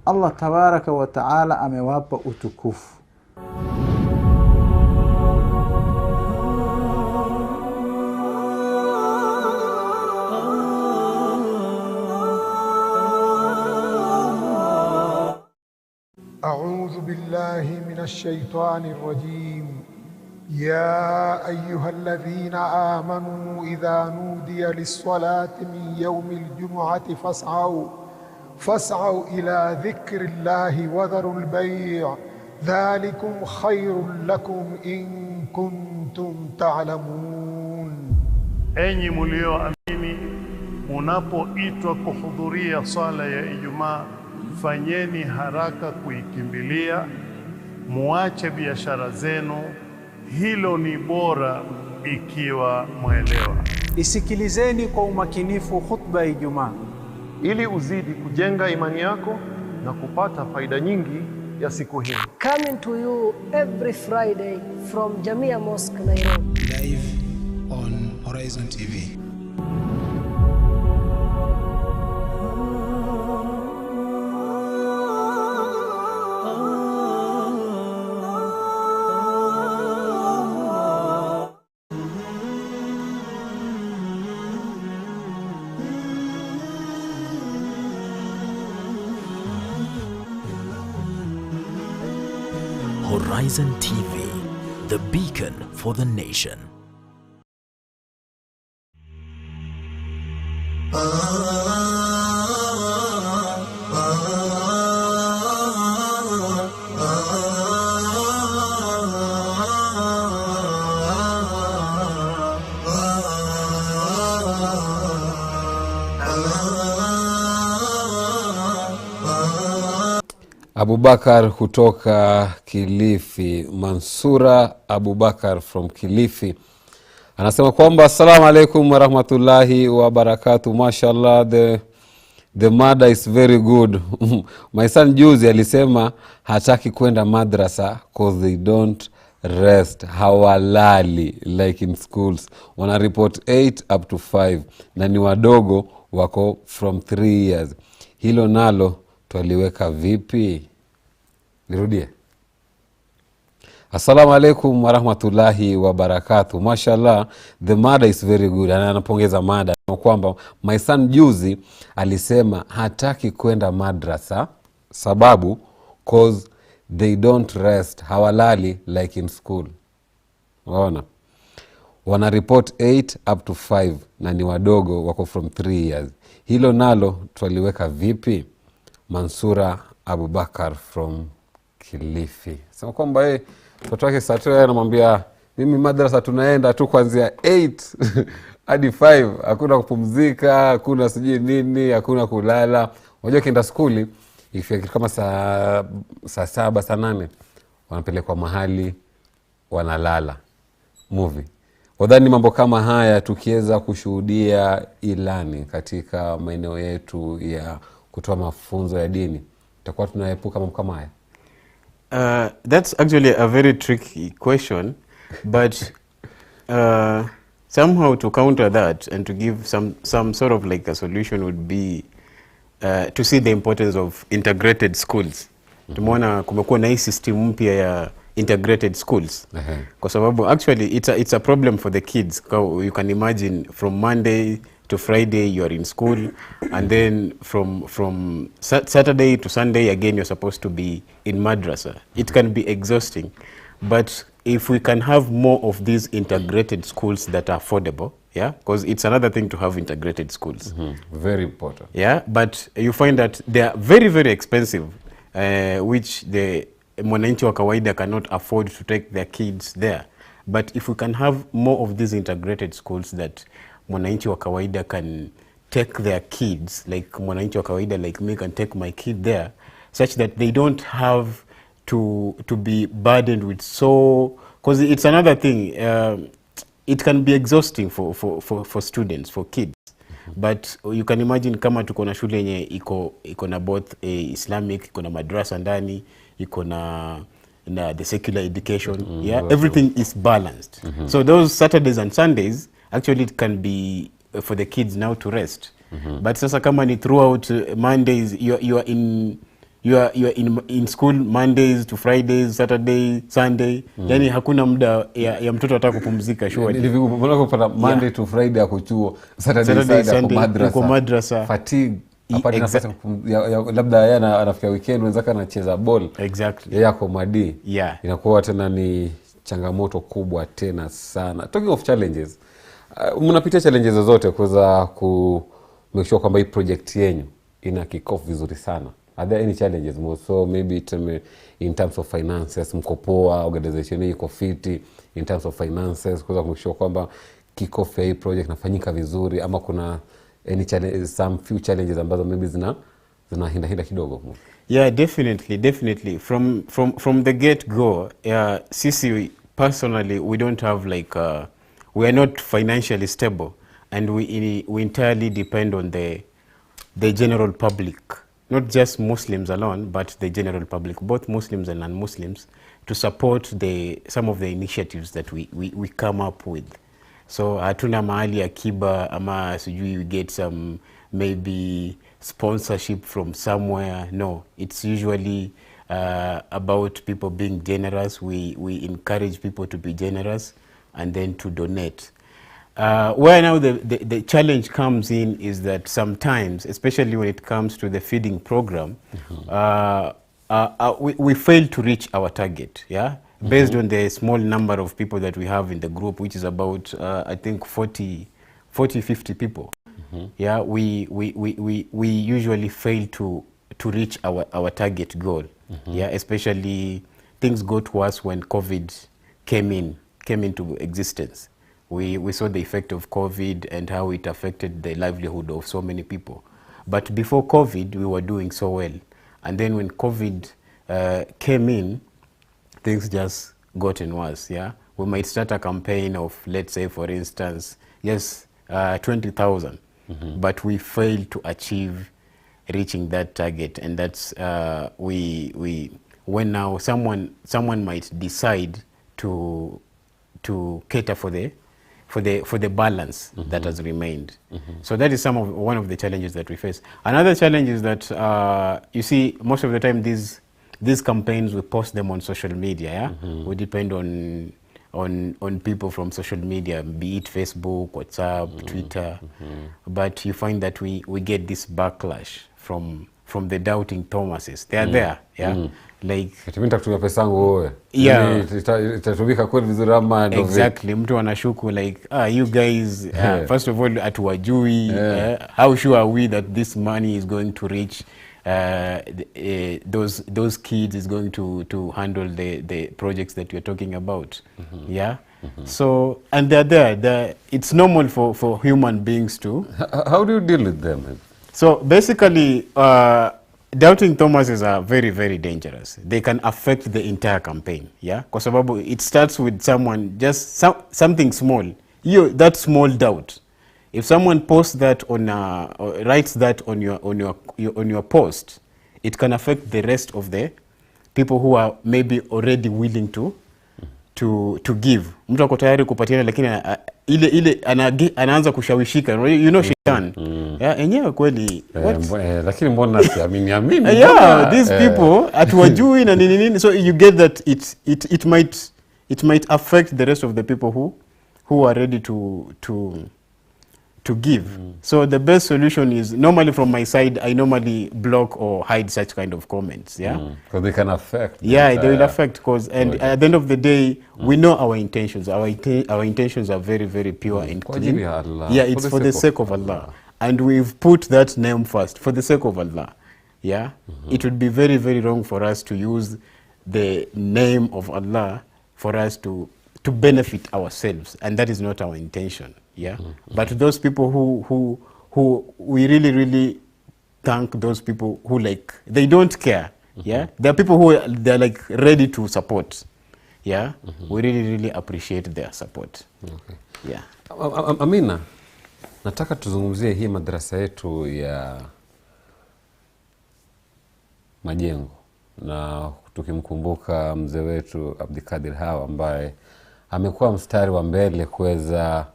Allah tabaraka wa taala amewapa utukufu. أعوذ بالله من الشيطان الرجيم. يا أيها الذين آمنوا إذا نودي للصلاة من يوم الجمعة فاسعوا إلى ذكر الله وذروا البيع ذلكم خير لكم إن كنتم تعلمون. Enyi mlioamini, munapoitwa kuhudhuria swala ya Ijumaa, fanyeni haraka kuikimbilia, muache biashara zenu, hilo ni bora ikiwa mwelewa. Isikilizeni kwa umakinifu khutba ya Ijumaa ili uzidi kujenga imani yako na kupata faida nyingi ya siku hii. Coming to you every Friday from Jamia Mosque, Nairobi. Live on HorizonTV. Horizon TV, the beacon for the nation. Abubakar kutoka Kilifi, Mansura Abubakar from Kilifi, anasema kwamba assalamu alaikum wa rahmatullahi wa barakatuh. Mashallah, the mother is very good. My son juzi alisema hataki kwenda madrasa cause they don't rest, hawalali like in schools. Wana report 8 up to 5 na ni wadogo wako from 3 years. Hilo nalo twaliweka vipi? Nirudie. Assalamu alaikum wa rahmatullahi wa barakatuh. Mashallah, the mother is very good. Anapongeza mada kwamba my son juzi alisema hataki kwenda madrasa sababu cause they don't rest, hawalali like in school. Unaona? wana report 8 up to 5 na ni wadogo wako from 3 years. Hilo nalo twaliweka vipi? Mansura Abubakar from Kilifi sema kwamba mtoto wake saa 2 anamwambia mimi madrasa tunaenda tu kuanzia 8 hadi 5, hakuna kupumzika, hakuna sijui nini, hakuna kulala. Unajua kienda skuli ikifika kama saa 7 saa 8 wanapelekwa mahali wanalala movie. Wadhani mambo kama haya tukiweza kushuhudia ilani katika maeneo yetu ya kutoa mafunzo ya dini tutakuwa tunaepuka mambo kama haya? That's actually a very tricky question, but somehow to counter that and to give some sort of like a solution would be to see the importance of integrated schools. Tumeona kumekuwa na hii system mpya ya integrated schools. Kwa sababu actually it's a problem for the kids. You can imagine from Monday to Friday you are in school, and then from Saturday to Sunday again you're supposed to be in madrasa. It can be exhausting, but if we can have more of these integrated schools that are affordable, yeah, because it's another thing to have integrated schools. Very important. Yeah, but you find that they are very, very expensive, which the mwananchi wa kawaida cannot afford to take their kids there. But if we can have more of these integrated schools that mwananchi wa kawaida can take their kids, like mwananchi wa kawaida like me can take my kid there, such that they don't have to be burdened with because it's another thing, it can be exhausting for students, for kids. But you can imagine kama tuko na shule yenye iko na both Islamic, iko na madrasa ndani, iko na the secular education, yeah, everything is balanced. So those Saturdays and Sundays actually it can be for the kids now to rest. But sasa kama ni throughout Mondays you are in school Mondays to Fridays, Saturday, Sunday, yani hakuna muda ya mtoto ataka kupumzika shule. Ni vigumu kupata Monday to Friday ako chuo, Saturday Sunday kwa madrasa. Fatigue apate nafasi labda yeye anafikia weekend wenzake anacheza ball. Exactly. Yeye ako madi. Yeah. Inakuwa tena ni changamoto kubwa tena sana. Talking of challenges, mnapitia challenges zote kuweza make sure kwamba hii project yenu ina kick off vizuri sana? Are there any challenges more? So maybe in terms of finances, mkopoa, organization iko fiti in terms of finances, kuweza make sure kwamba kick off ya hii project nafanyika vizuri, ama kuna any challenge, some few challenges ambazo maybe zina hinda kidogo? Yeah, definitely. From the get go, sisi personally we don't have like we are not financially stable, and we entirely depend on the general public, not just Muslims alone, but the general public, both Muslims and non-Muslims, to support some of the initiatives that we come up with. So hatuna mahali akiba ama sijui we get some maybe sponsorship from somewhere. No, it's usually about people being generous. We encourage people to be generous and then to donate. Where now the challenge comes in is that sometimes, especially when it comes to the feeding program, we fail to reach our target, yeah? Based on the small number of people that we have in the group, which is about, I think 40, 50 people. Yeah, we usually fail to reach our target goal. Yeah, especially things go to us when COVID came into existence. We saw the effect of COVID and how it affected the livelihood of so many people. But before COVID, we were doing so well. And then when COVID came in, things just gotten worse, yeah? We might start a campaign of, let's say, for instance, yes, 20,000, but we failed to achieve reaching that target. And that's, when now someone might decide to cater for the balance that has remained. So that is one of the challenges that we face. Another challenge is that you see, most of the time these campaigns, we post them on social media. Yeah? We depend on people from social media, be it Facebook, WhatsApp, Twitter. But you find that we get this backlash from from the doubting Thomases. They are there, yeah. Like Itimita kutumia pesa yangu wewe. Yeah. Itatumika kweli vizuri ama ndio vile. Exactly. Mtu anashuku like, you guys, first of all, atuwajui, how sure are we that this money is going to reach those kids, is going to handle the projects that you're talking about. Yeah. So, and they're there. It's normal for human beings to. How do you deal with them? So basically, doubting Thomases are very, very dangerous. They can affect the entire campaign. Yeah, kwa sababu it starts with someone, just something small. That small doubt. If someone posts that on or writes that on your post, it can affect the rest of the people who are maybe already willing to give. Mtu ako tayari kupatiana, lakini ile anaanza kushawishika. You know she can. Yeah, enyewe kweli. Lakini mbona siamini? Yeah, these people atuwajui na nini. So you get that it might affect the rest of the people who are ready to give. So the best solution is, normally from my side, I normally block or hide such kind of comments. Yeah, because they can affect. Yeah, they will affect. And at the end of the day, we know our intentions. Our intentions are very, very pure and clean. Yeah, it's for the sake of Allah, and we've put that name first, for the sake of Allah. Yeah, it would be very, very wrong for us to use the name of Allah for us to benefit ourselves, and that is not our intention. Yeah, but those people who we really, really thank those people who, like, they don't care. Yeah, there are people who they're like ready to support. Yeah, we really, really appreciate their support. Yeah. Amina, nataka tuzungumzie hii madrasa yetu ya majengo, na tukimkumbuka mzee wetu Abdikadir Hawa ambaye amekuwa mstari wa mbele kuweza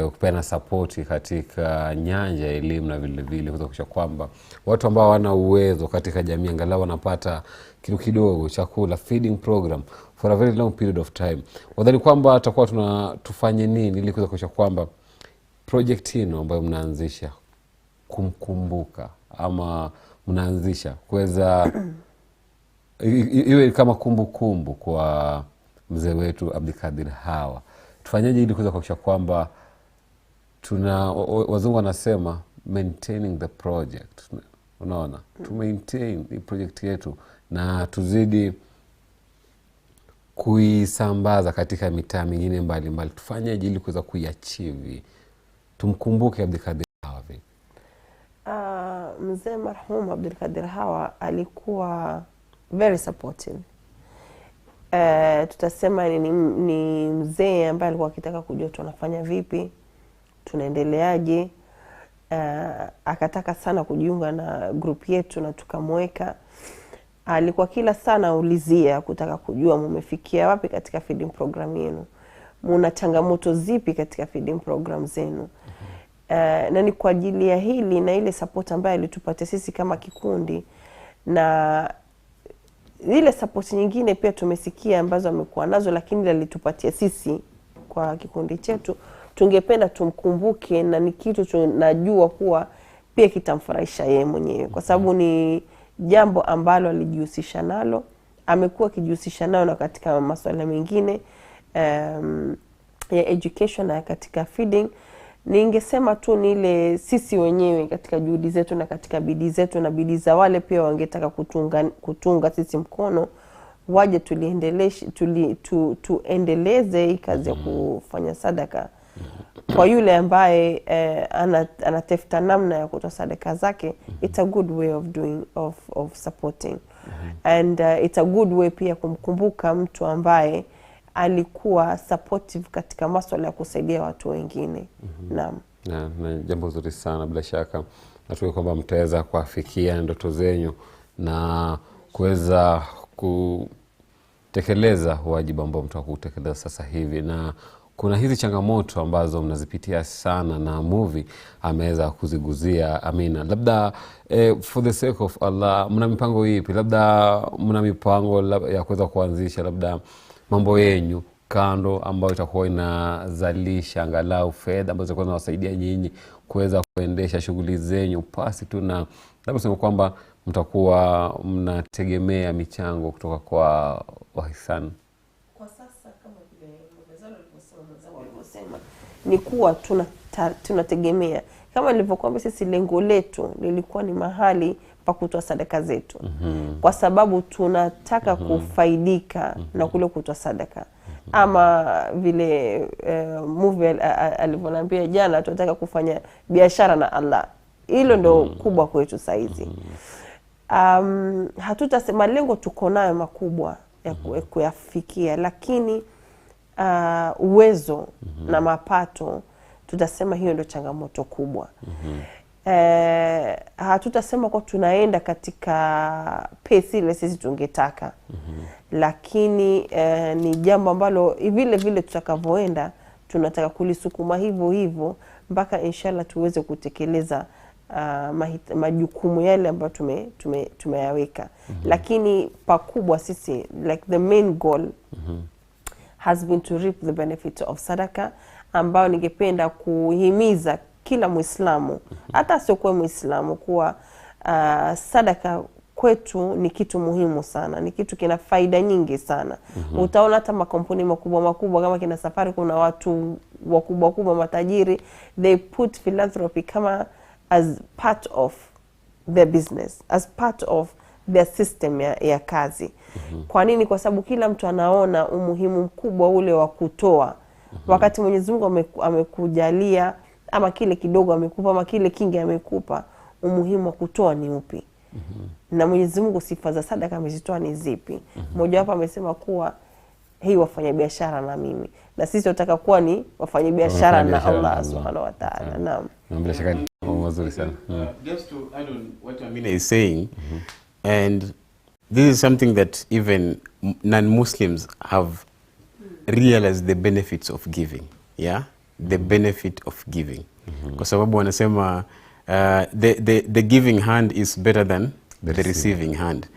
kupeana sapoti katika nyanja ya elimu, na vile vile kuhakikisha kwamba watu ambao wana uwezo katika jamii angalau wanapata kitu kidogo, chakula, feeding program for a very long period of time. Wadhani kwamba tutakuwa tufanye nini ili kuhakikisha kwamba project hino ambayo mnaanzisha kumkumbuka ama mnaanzisha kuweza iwe kama kumbukumbu kwa mzee wetu Abdikadir Hawa, tufanyaje ili kuweza kuhakikisha kwamba wazungu wanasema maintaining the project, unaona, to maintain the project yetu na tuzidi kuisambaza katika mitaa mingine mbalimbali. Tufanyaje ili kuweza kuiachieve, tumkumbuke Abdikadir Hawa vipi? Mzee marhum Abdikadir Hawa alikuwa very supportive. Tutasema ni mzee ambaye alikuwa akitaka kujua tunafanya vipi, tunaendeleaje. Akataka sana kujiunga na group yetu na tukamweka. Alikuwa kila sana ulizia kutaka kujua mumefikia wapi katika feeding program yenu, muna changamoto zipi katika feeding program zenu. Na ni kwa ajili ya hili na ile support ambayo alitupatia sisi kama kikundi, na ile support nyingine pia tumesikia ambazo amekuwa nazo, lakini alitupatia sisi kwa kikundi chetu, tungependa tumkumbuke, na ni kitu tunajua kuwa pia kitamfurahisha yeye mwenyewe, kwa sababu ni jambo ambalo alijihusisha nalo, amekuwa akijihusisha nalo na katika masuala mengine ya education na katika feeding. Ningesema tu ni ile sisi wenyewe katika juhudi zetu na katika bidii zetu na bidii za wale pia wangetaka kutunga sisi mkono, waje tuendeleze hii kazi ya kufanya sadaka kwa yule ambaye anatafuta namna ya kutoa sadaka zake. It's a good way of doing of supporting, and it's a good way pia kumkumbuka mtu ambaye alikuwa supportive katika masuala ya kusaidia watu wengine. Naam. Na jambo zuri sana, bila shaka natuwe kwamba mtaweza kuafikia ndoto zenyu na kuweza kutekeleza wajibu ambao mtaka kutekeleza sasa hivi. Na kuna hizi changamoto ambazo mnazipitia sana na movie ameweza kuziguzia Amina. Labda for the sake of Allah, mna mipango ipi? Labda mna mipango ya kuweza kuanzisha labda mambo yenyu kando ambayo itakuwa inazalisha angalau fedha ambazo zitakuwa zinawasaidia nyinyi kuweza kuendesha shughuli zenyu pasi tu, na labda sema kwamba mtakuwa mnategemea michango kutoka kwa wahisani? Kwa sasa kama vile mwenzangu alivyosema ni kuwa tunategemea kama nilivyokuambia, sisi lengo letu lilikuwa ni mahali pa kutoa sadaka zetu. Kwa sababu tunataka kufaidika na kule kutoa sadaka. Ama vile movie alivyoniambia jana, tunataka kufanya biashara na Allah. Hilo ndo kubwa kwetu saizi. Hatutasema lengo tuko nayo makubwa ya kuyafikia, lakini uwezo na mapato tutasema hiyo ndio changamoto kubwa. Hatutasema kwa tunaenda katika pace ile sisi tungetaka. Lakini ni jambo ambalo vile vile tutakavyoenda tunataka kulisukuma hivyo hivyo mpaka inshallah tuweze kutekeleza majukumu yale ambayo tumeyaweka. Lakini pakubwa sisi, like the main goal has been to reap the benefit of sadaka, ambao ningependa kuhimiza kila Muislamu, hata siokuwa Muislamu, kuwa sadaka kwetu ni kitu muhimu sana, ni kitu kina faida nyingi sana. Utaona hata makampuni makubwa kama kina Safari, kuna watu wakubwa matajiri, they put philanthropy kama as part of their business, as part of their system ya kazi. Kwa nini? Kwa sababu kila mtu anaona umuhimu mkubwa ule wa kutoa. Wakati Mwenyezi Mungu amekujalia ama kile kidogo amekupa ama kile kingi amekupa, umuhimu wa kutoa ni upi? Na Mwenyezi Mungu sifa za sadaka amezitoa ni zipi? Mmoja wapo amesema kuwa hii wafanya biashara na mimi, na sisi tunataka kuwa ni wafanya biashara na Allah Subhanahu wa Ta'ala. Naam. Bila shaka mazuri sana. Just to add on what Amina is saying, and this is something that even non-Muslims have realized the benefits of giving. Yeah, the benefit of giving. Kwa sababu wanasema the giving hand is better than the receiving hand.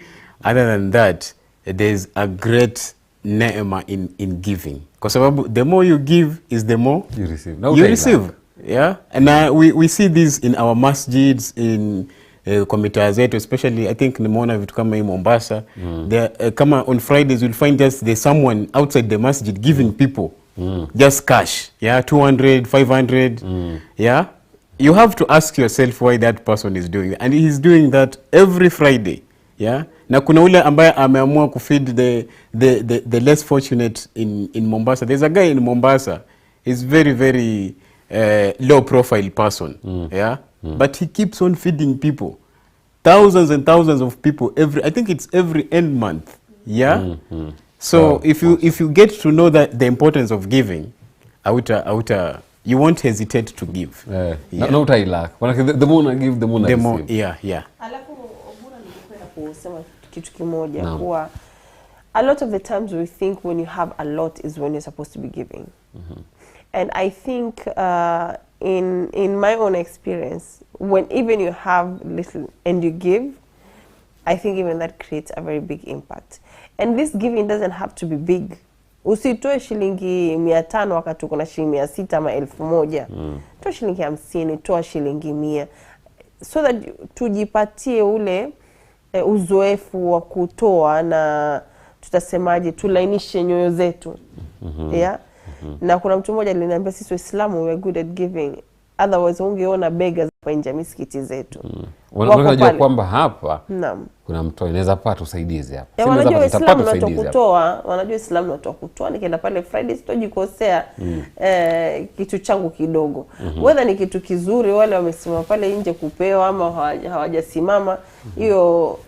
Other than that, there's a great neema in giving. Kwa sababu the more you give is the more you receive. You receive. Yeah, and we see this in our masjids, in komitaa zetu, especially I think nimeona vitu kama hii Mombasa. Kama on Fridays you'll find just there's someone outside the masjid giving people just cash. Yeah, 200, 500. Yeah, you have to ask yourself why that person is doing it. And he's doing that every Friday. Yeah, na kuna ule ambaye ameamua kufeed the less fortunate in Mombasa. There's a guy in Mombasa. He's very low profile person. Yeah, but he keeps on feeding people, thousands and thousands of people I think it's every end month. Yeah. So if you get to know that the importance of giving, you won't hesitate to give. No utailaka. The more I give, the more I receive. Yeah. Alafu Obura ningependa kusema kitu kimoja kuwa a lot of the times we think when you have a lot is when you're supposed to be giving. And I think in my own experience, when even you have little and you give, I think even that creates a very big impact. And this giving doesn't have to be big. Usitoe shilingi 500 wakati uko na shilingi 600 ama 1000. Toa shilingi 50, toa shilingi 100. So that tujipatie ule uzoefu wa kutoa, na tutasemaje, tulainishe nyoyo zetu. Yeah. Na kuna mtu mmoja aliniambia sisi Waislamu we are good at giving, otherwise ungeona beggars hapa nje misikiti zetu. Wanajua kwamba hapa naam, kuna mtu anaweza pata usaidizi hapa. Wanajua Waislamu wanajua Uislamu unatoa kutoa. Nikienda pale Friday sitojikosea kitu changu kidogo. Whether ni kitu kizuri wale wamesimama pale nje kupewa ama hawajasimama, hiyo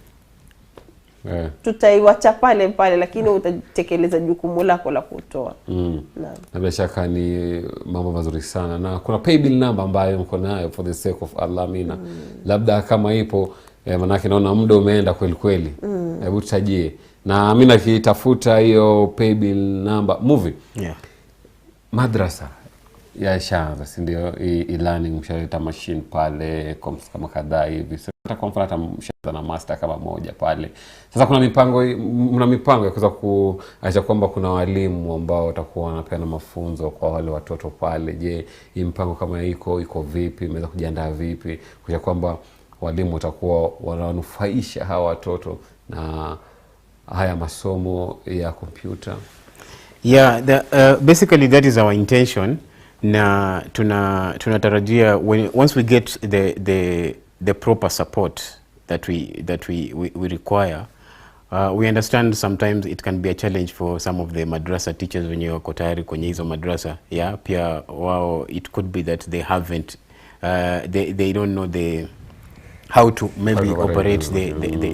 tutaiwacha pale pale, lakini utatekeleza jukumu lako la kutoa. Na bila shaka ni mambo mazuri sana, na kuna paybill number ambayo mko nayo for the sake of Allah Amina. Labda kama ipo manake naona muda umeenda kweli kweli. Hebu tutajie. Na mimi nakitafuta hiyo paybill number movie. Madrassa ya shanza, si ndio? E-learning mshaleta machine pale kama kadhaa hivi. Sasa kwa mfano hata mshaanza na master kama moja pale. Sasa kuna mipango ya kuweza kuacha kwamba kuna walimu ambao watakuwa wanapeana mafunzo kwa wale watoto pale. Je, hii mpango kama iko vipi? Imeweza kujiandaa vipi? Kwa kwamba walimu watakuwa wananufaisha hawa watoto na haya masomo ya kompyuta? Yeah, basically that is our intention. Na tunatarajia once we get the proper support that we require. We understand sometimes it can be a challenge for some of the madrasa teachers wenye wako tayari kwenye hizo madrasa. Yeah, pia wao it could be that they haven't they don't know how to maybe operate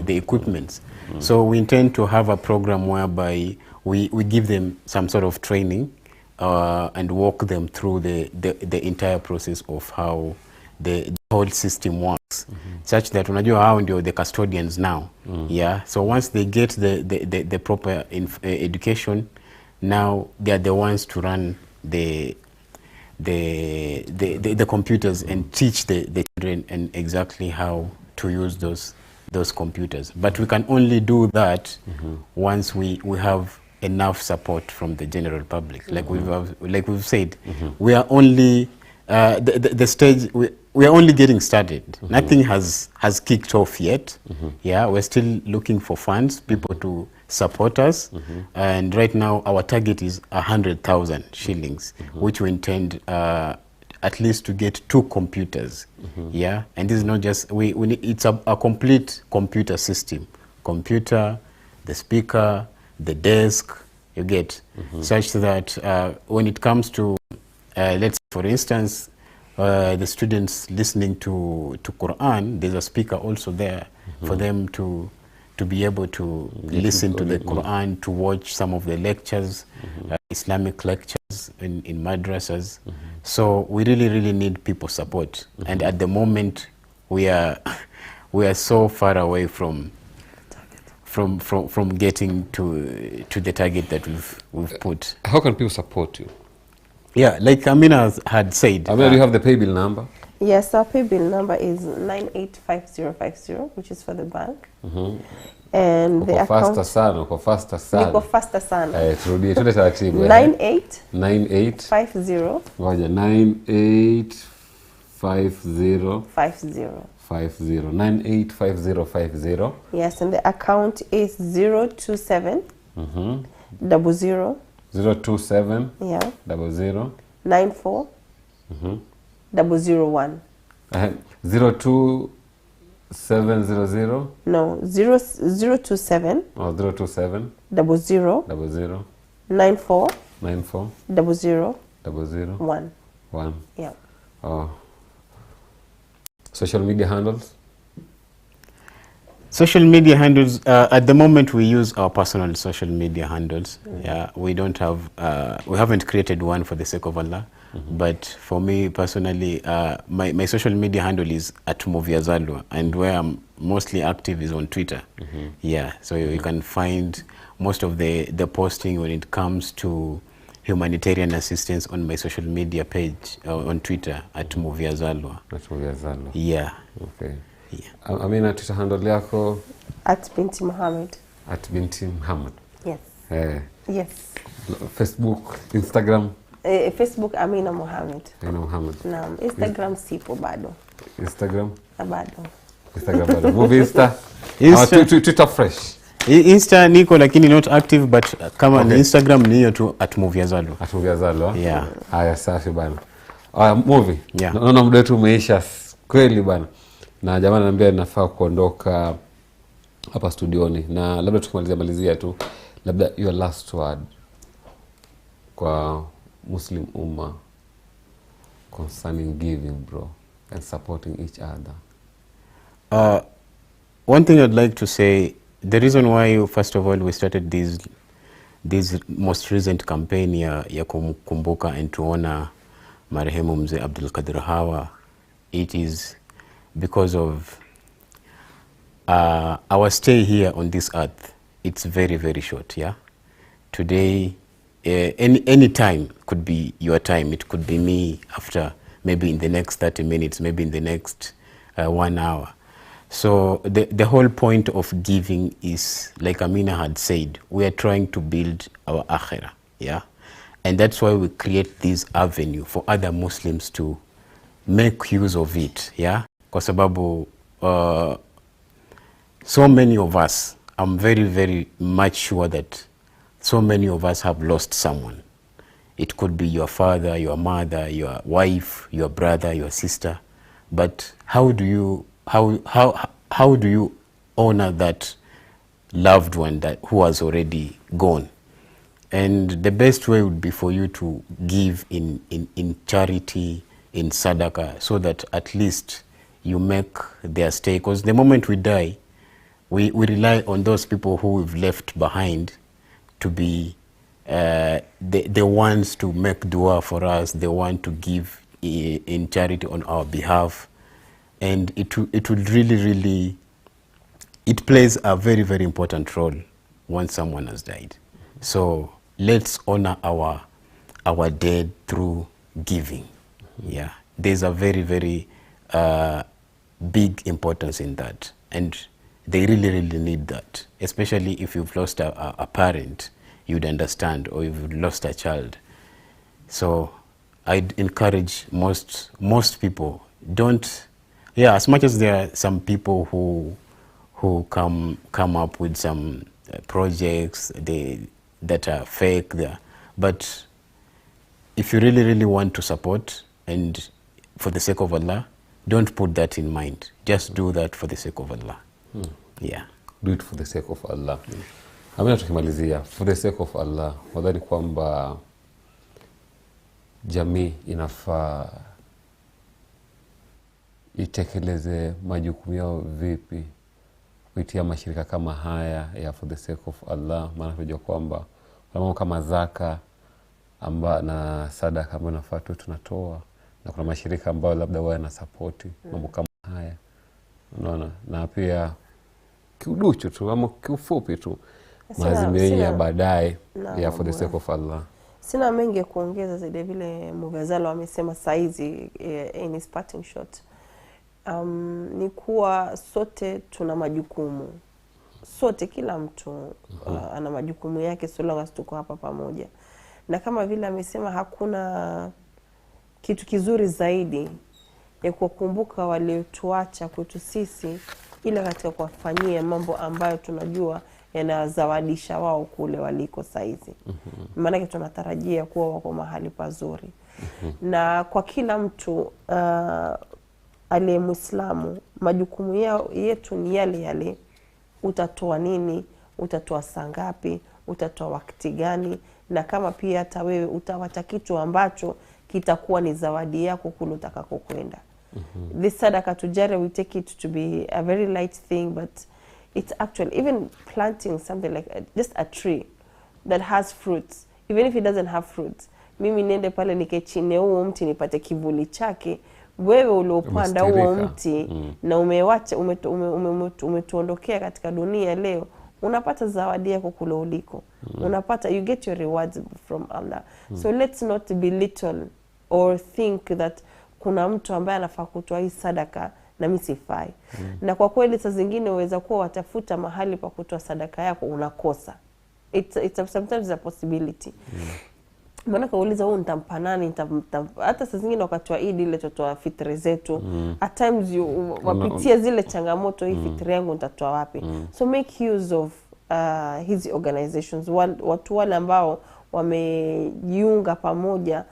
the equipments. So we intend to have a program whereby we give them some sort of training and walk them through the entire process of how the whole system works, such that unajua hao ndio the custodians now. Yeah, so once they get the proper education, now they are the ones to run the computers and teach the children and exactly how to use those computers. But we can only do that once we have enough support from the general public. Like we've said, we are only the stage. We are only getting started. Nothing has kicked off yet. Yeah, we're still looking for funds, people to support us. And right now our target is 100,000 shillings, which we intend at least to get 2 computers. Yeah, and this is not just we need, it's a complete computer system. Computer, the speaker, the desk, you get, such that when it comes to let's say for instance the students listening to Quran, there's a speaker also there for them to be able to listen to the Quran, to watch some of the lectures, Islamic lectures in madrasas. So we really need people support. And at the moment we are so far away from getting to the target that we've put. How can people support you? Yeah, like Amina had said. Amina, do you have the pay bill number? Yes, our pay bill number is 985050, which is for the bank. And the account... Faster sana. Niko faster sana. Turudie, tuende taratibu. 9850. Ngoja, 9850. 985050. Yes, and the account is 027 00 027 yeah 00 94 001. 02700. No, 027 Oh, 027 00 94 94 00 1. Yeah. Oh. Social media handles? Social media handles, at the moment we use our personal social media handles. Yeah, we don't have, we haven't created one for the sake of Allah. But for me personally, my social media handle is @Moviazalwa, and where I'm mostly active is on Twitter. Yeah, so you can find most of the posting when it comes to humanitarian assistance on my social media page on Twitter @Moviazalwa. @Moviazalwa. Yeah. Okay. Yeah. Amina, Twitter handle yako? @Binti Mohammed. @Binti Mohammed. Yes. Yes. Facebook, Instagram? Facebook Amina Mohammed. Amina Mohammed. Naam, Instagram sipo bado. Instagram? Bado. Instagram bado. Movie Insta? Twitter fresh. Insta niko lakini not active, but kama ni Instagram ni hiyo tu @Moviazalwa. @Moviazalwa. Yeah. Haya, safi bana. Movie. Yeah. Naona muda wetu umeisha kweli bana. Na jamaa ananiambia ninafaa kuondoka hapa studioni, na labda tukimalizia tu, labda your last word kwa Muslim Ummah concerning giving, bro, and supporting each other. One thing I'd like to say, the reason why first of all we started this most recent campaign ya kumkumbuka and to honor marehemu Mzee Abdul Qadir Hawa, it is because of our stay here on this earth. It's very short. Yeah, today any time could be your time. It could be me after maybe in the next 30 minutes, maybe in the next 1 hour. So the whole point of giving is, like Amina had said, we are trying to build our akhirah. Yeah, and that's why we create this avenue for other Muslims to make use of it. Yeah, kwa sababu so many of us, I'm very, very much sure that so many of us have lost someone. It could be your father, your mother, your wife, your brother, your sister. But how do you honor that loved one who has already gone? And the best way would be for you to give in charity, in sadaqah, so that at least you make their stay. Because the moment we die, we rely on those people who we've left behind to be the ones to make dua for us, the one to give in charity on our behalf. And it would really, it plays a very, very important role when someone has died. So let's honor our dead through giving. Yeah, there's a very, very big importance in that, and they really need that, especially if you've lost a parent, you'd understand, or if you've lost a child. So I'd encourage most people, don't, yeah, as much as there are some people who come up with some projects that are fake there, but if you really want to support and for the sake of Allah, don't put that in mind. Just do that for the sake of Allah. Yeah. Do it for the sake of Allah. Amina, tukimalizia, for the sake of Allah, wadhani kwamba jamii inafaa itekeleze majukumu yao vipi kupitia mashirika kama haya ya for the sake of Allah? Maana tunajua kwamba mambo kama zaka na sadaka ambayo nafaa tunatoa, na kuna mashirika ambayo labda wao yana support mambo kama haya, unaona, na pia kiuduchu tu ama kiufupi tu maazimio ya baadaye ya for the sake of Allah. Sina mengi ya kuongeza zaidi vile Mugazalo amesema saizi in his parting shot. Ni kuwa sote tuna majukumu. Sote, kila mtu ana majukumu yake, so long as tuko hapa pamoja. Na kama vile amesema, hakuna kitu kizuri zaidi ya kuwakumbuka waliotuacha kwetu sisi, ila katika kuwafanyia mambo ambayo tunajua yanazawadisha wao kule waliko saizi. Maana tunatarajia kuwa wako mahali pazuri. Na kwa kila mtu aliye Muislamu, majukumu yetu ni yale. Utatoa nini? Utatoa saa ngapi? Utatoa wakati gani? Na kama pia hata wewe utawacha kitu ambacho kitakuwa ni zawadi yako kule utakakokwenda. This sadaqah tujari, we take it to be a very light thing, but it's actually, even planting something like just a tree that has fruits, even if it doesn't have fruits, mimi nende pale nikechine huo mti nipate kivuli chake, wewe uliopanda huo mti na umewacha umetuondokea katika dunia leo, unapata zawadi yako kule uliko. Unapata, you get your rewards from Allah. So let's not belittle or think that kuna mtu ambaye anafaa kutoa hii sadaka na mimi sifai. Na kwa kweli saa zingine uweza kuwa watafuta mahali pa kutoa sadaka yako unakosa. It's sometimes a possibility. Maana kauliza huu nitampa nani, hata saa zingine wakati wa Eid ile tutoa fitri zetu, at times wapitia zile changamoto, hii fitri yangu nitatoa wapi? So make use of hizi organizations, watu wale ambao wamejiunga pamoja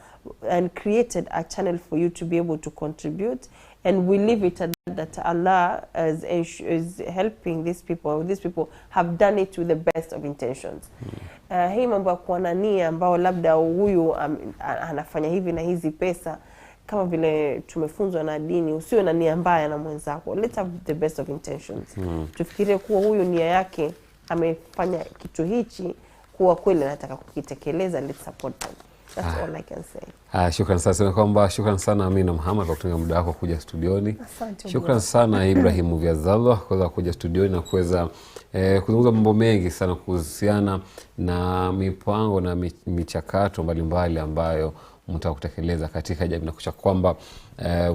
and created a channel for you to be able to contribute, and we leave it at that Allah is helping these people. These people have done it with the best of intentions. Hii mambo ya kuwa na nia ambao labda huyu anafanya hivi na hizi pesa, kama vile tumefunzwa na dini, usiwe na nia mbaya na mwenzako. Let's have the best of intentions. Tufikirie kuwa huyu nia yake amefanya kitu hichi kuwa kweli anataka kukitekeleza, let's support them. That's all I can say. Shukran sana. Sema kwamba shukran sana Amina Mohammed kwa kutumia muda wako kuja studioni. Asante. Shukran sana Ibrahim Mugazalo kwa kuja studioni na kuweza kuzungumza mambo mengi sana kuhusiana na mipango na michakato mbalimbali ambayo mtaka kutekeleza katika jamii, na kucha kwamba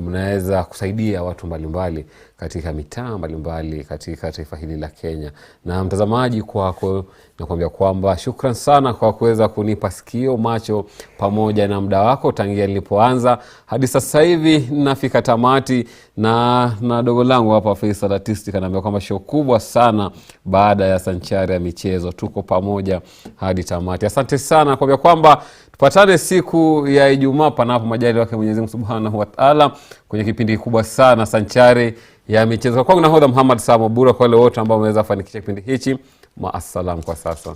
mnaweza kusaidia watu mbalimbali katika mitaa mbalimbali katika taifa hili la Kenya. Na mtazamaji, kwako nakwambia kwamba shukran sana kwa kuweza kunipa sikio, macho pamoja na muda wako tangia nilipoanza hadi sasa hivi nafika tamati. Na dogo langu hapa Faisal Artistic anaambia kwamba show kubwa sana baada ya sanchari ya michezo, tuko pamoja hadi tamati. Asante sana, nakwambia kwamba tupatane siku ya Ijumaa panapo majaliwa yake Mwenyezi Mungu Subhanahu wa Ta'ala kwenye kipindi kikubwa sana sanchari ya michezo. Kwangu nahodha Mohammed Obura, kwa wale wote ambao wameweza kufanikisha kipindi hichi, maasalam kwa sasa.